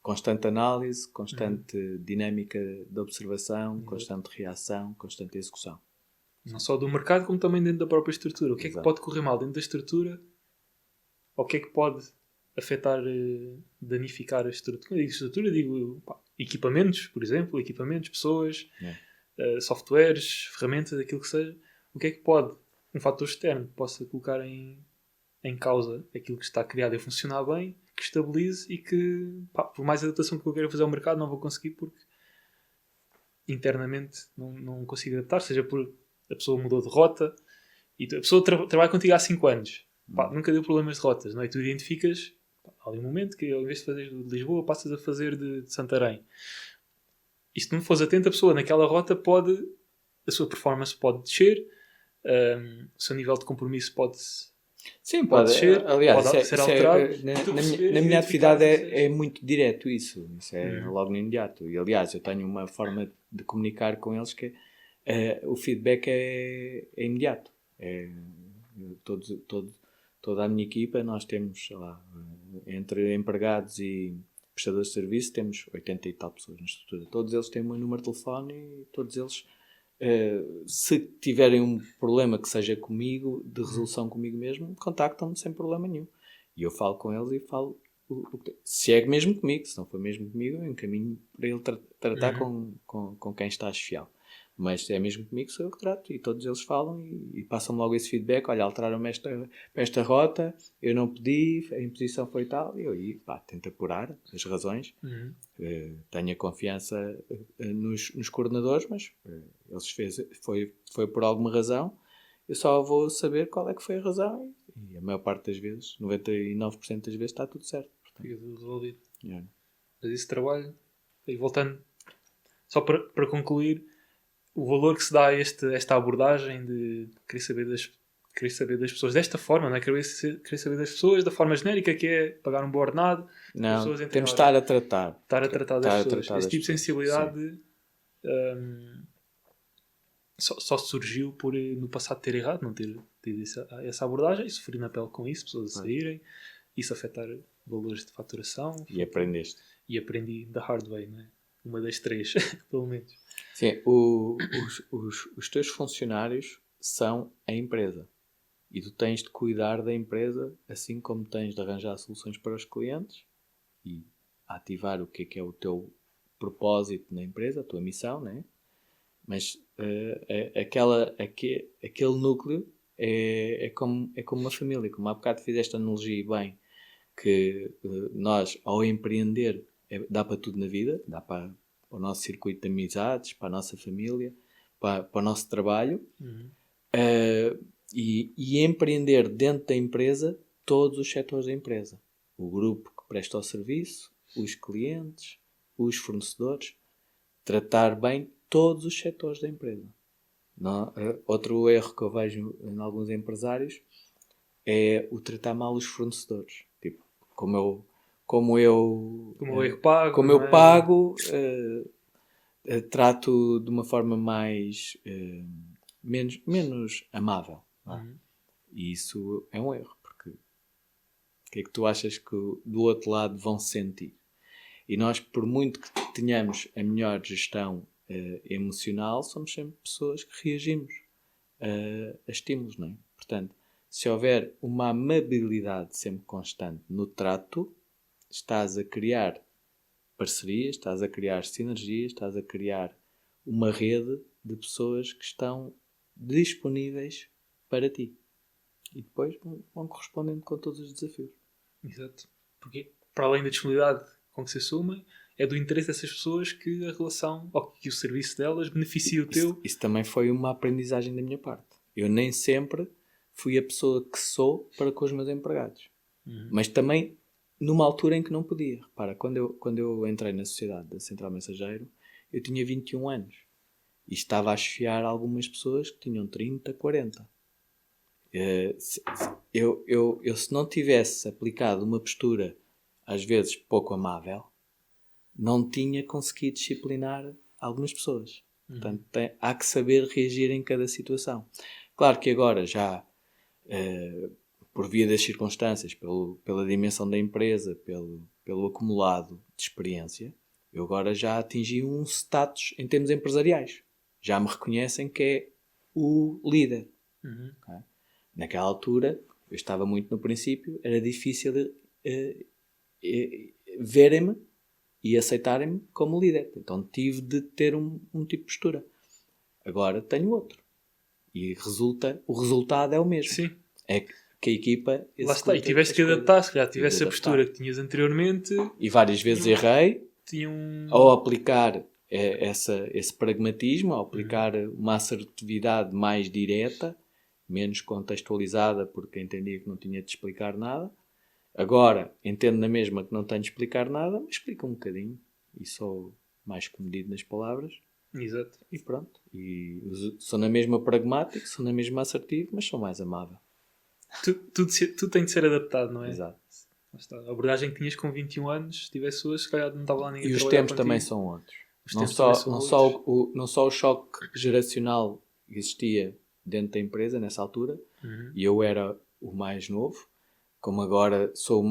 constante análise, constante dinâmica de observação, constante reação, constante execução. Não só do mercado, como também dentro da própria estrutura. O que é que pode correr mal dentro da estrutura? Ou o que é que pode afetar, danificar a estrutura? Quando digo digo equipamentos, por exemplo, pessoas, softwares, ferramentas, aquilo que seja. O que é que pode, um fator externo, possa colocar em causa aquilo que está criado e funcionar bem, que estabilize e que, por mais adaptação que eu queira fazer ao mercado, não vou conseguir porque internamente não consigo adaptar, seja por a pessoa mudou de rota e a pessoa trabalha contigo há 5 anos. Nunca deu problemas de rotas, não é? E tu identificas há ali um momento que ao invés de fazer de Lisboa passas a fazer de Santarém. E se não fores atento, a pessoa naquela rota a sua performance pode descer, o seu nível de compromisso pode descer, aliás, pode ser alterado. Na minha atividade é muito direto isso é logo no imediato. E aliás, eu tenho uma forma de comunicar com eles que o feedback é imediato. Toda a minha equipa, nós temos, sei lá, entre empregados e prestadores de serviço, temos 80 e tal pessoas na estrutura. Todos eles têm o meu número de telefone e todos eles, se tiverem um problema que seja comigo, de resolução comigo mesmo, contactam-me sem problema nenhum. E eu falo com eles e falo se é mesmo comigo. Se não for mesmo comigo, eu encaminho para ele tratar com quem está a chefiá-lo. Mas se é mesmo comigo, sou eu que trato. E todos eles falam e passam logo esse feedback. Olha, alteraram-me esta rota, eu não pedi, a imposição foi tal. E eu aí tento apurar as razões. Tenho a confiança nos coordenadores, mas eles foi por alguma razão. Eu só vou saber qual é que foi a razão. E a maior parte das vezes, 99% das vezes, está tudo certo. Fica tudo resolvido. Yeah. Mas esse trabalho, e voltando, só para concluir, o valor que se dá a esta abordagem de querer saber das pessoas desta forma, não é? Querer saber das pessoas da forma genérica, que é pagar um bom ordenado. Não, temos de estar a tratar. Estar a tratar das pessoas. Esse tipo de sensibilidade só surgiu por no passado ter errado, não ter tido essa abordagem e sofrer na pele com isso, pessoas a saírem, isso afetar valores de faturação. E aprendeste. E aprendi da hard way, não é? Uma das 3, pelo menos. Sim, os teus funcionários são a empresa. E tu tens de cuidar da empresa, assim como tens de arranjar soluções para os clientes e ativar o que é o teu propósito na empresa, a tua missão, né? Mas aquele núcleo é como uma família. Como há bocado fizeste a analogia bem, que nós, ao empreender, dá para tudo na vida, dá para o nosso circuito de amizades, para a nossa família, para o nosso trabalho. E empreender dentro da empresa todos os setores da empresa. O grupo que presta o serviço, os clientes, os fornecedores. Tratar bem todos os setores da empresa. Não, outro erro que eu vejo em alguns empresários é o tratar mal os fornecedores. Tipo, como eu pago, trato de uma forma mais menos amável. E isso é um erro, porque o que é que tu achas que do outro lado vão sentir? E nós, por muito que tenhamos a melhor gestão emocional, somos sempre pessoas que reagimos a estímulos, não é? Portanto, se houver uma amabilidade sempre constante no trato, estás a criar parcerias, estás a criar sinergias, estás a criar uma rede de pessoas que estão disponíveis para ti. E depois vão correspondendo com todos os desafios. Exato. Porque, para além da disponibilidade com que se assumem, é do interesse dessas pessoas que a relação, ou que o serviço delas beneficie o teu. Isso também foi uma aprendizagem da minha parte. Eu nem sempre fui a pessoa que sou para com os meus empregados. Mas também numa altura em que não podia. Repara, quando eu entrei na sociedade da Central Mensageiro, eu tinha 21 anos. E estava a chefiar algumas pessoas que tinham 30, 40. Eu se não tivesse aplicado uma postura, às vezes, pouco amável, não tinha conseguido disciplinar algumas pessoas. Portanto, há que saber reagir em cada situação. Claro que agora já, por via das circunstâncias, pela dimensão da empresa, pelo acumulado de experiência, eu agora já atingi um status em termos empresariais. Já me reconhecem que é o líder. Okay? Naquela altura, eu estava muito no princípio, era difícil verem-me e aceitarem-me como líder. Então tive de ter um tipo de postura. Agora tenho outro. E o resultado é o mesmo. Sim. É que a equipa... Lá está. E tiveste que adaptar. Se calhar tivesse a postura que tinhas anteriormente. E várias vezes errei. Ao aplicar esse pragmatismo, ao aplicar uma assertividade mais direta, menos contextualizada, porque entendia que não tinha de explicar nada. Agora, entendo na mesma que não tenho de explicar nada, mas explico um bocadinho. E sou mais comedido nas palavras. Exato. E pronto. E sou na mesma pragmático, sou na mesma assertivo, mas sou mais amável. Tudo tem de ser adaptado, não é? Exato. A abordagem que tinhas com 21 anos, se tivesse hoje, se calhar não estava lá ninguém. E os tempos também são outros. Não só o choque geracional que existia dentro da empresa nessa altura, e eu era o mais novo, como agora sou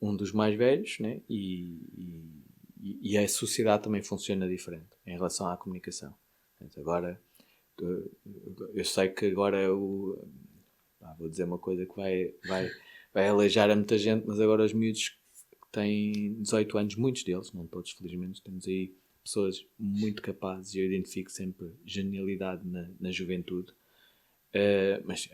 um dos mais velhos, né? E a sociedade também funciona diferente em relação à comunicação. Portanto, agora, eu sei que agora vou dizer uma coisa que vai aleijar a muita gente, mas agora os miúdos que têm 18 anos, muitos deles, não todos felizmente, temos aí pessoas muito capazes e eu identifico sempre genialidade na juventude. Mas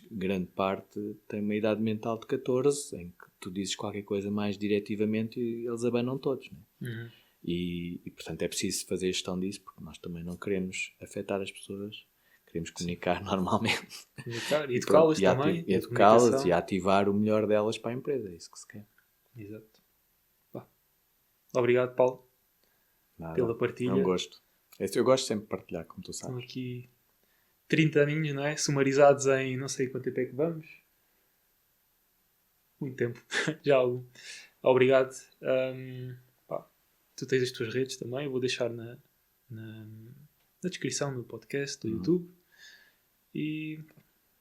grande parte tem uma idade mental de 14, em que tu dizes qualquer coisa mais diretivamente e eles abanam todos, né? E portanto é preciso fazer gestão disso, porque nós também não queremos afetar as pessoas, queremos comunicar normalmente. Comunicar e educá-las também. E educá-las e ativar o melhor delas para a empresa, é isso que se quer. Exato. Obrigado, Paulo, pela partilha. É um gosto. Eu gosto sempre de partilhar, como tu sabes. Estão aqui 30 aninhos, não é? Sumarizados em não sei quanto tempo é que vamos. Muito tempo. Já algum. Obrigado. Tu tens as tuas redes também. Eu vou deixar na descrição do podcast, do YouTube. E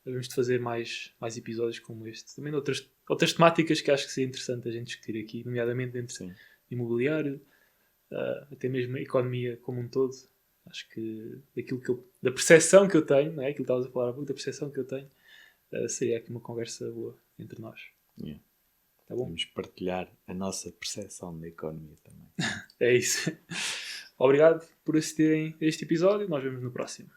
vamos de fazer mais episódios como este. Também de outras temáticas que acho que seria interessante a gente discutir aqui, nomeadamente dentro do imobiliário, até mesmo a economia como um todo. Acho que da percepção que eu tenho, não é? Aquilo que estavas a falar há pouco, da percepção que eu tenho, seria aqui uma conversa boa entre nós. Tá bom? Vamos partilhar a nossa percepção da economia também. É isso. Obrigado por assistirem a este episódio. Nós vemos no próximo.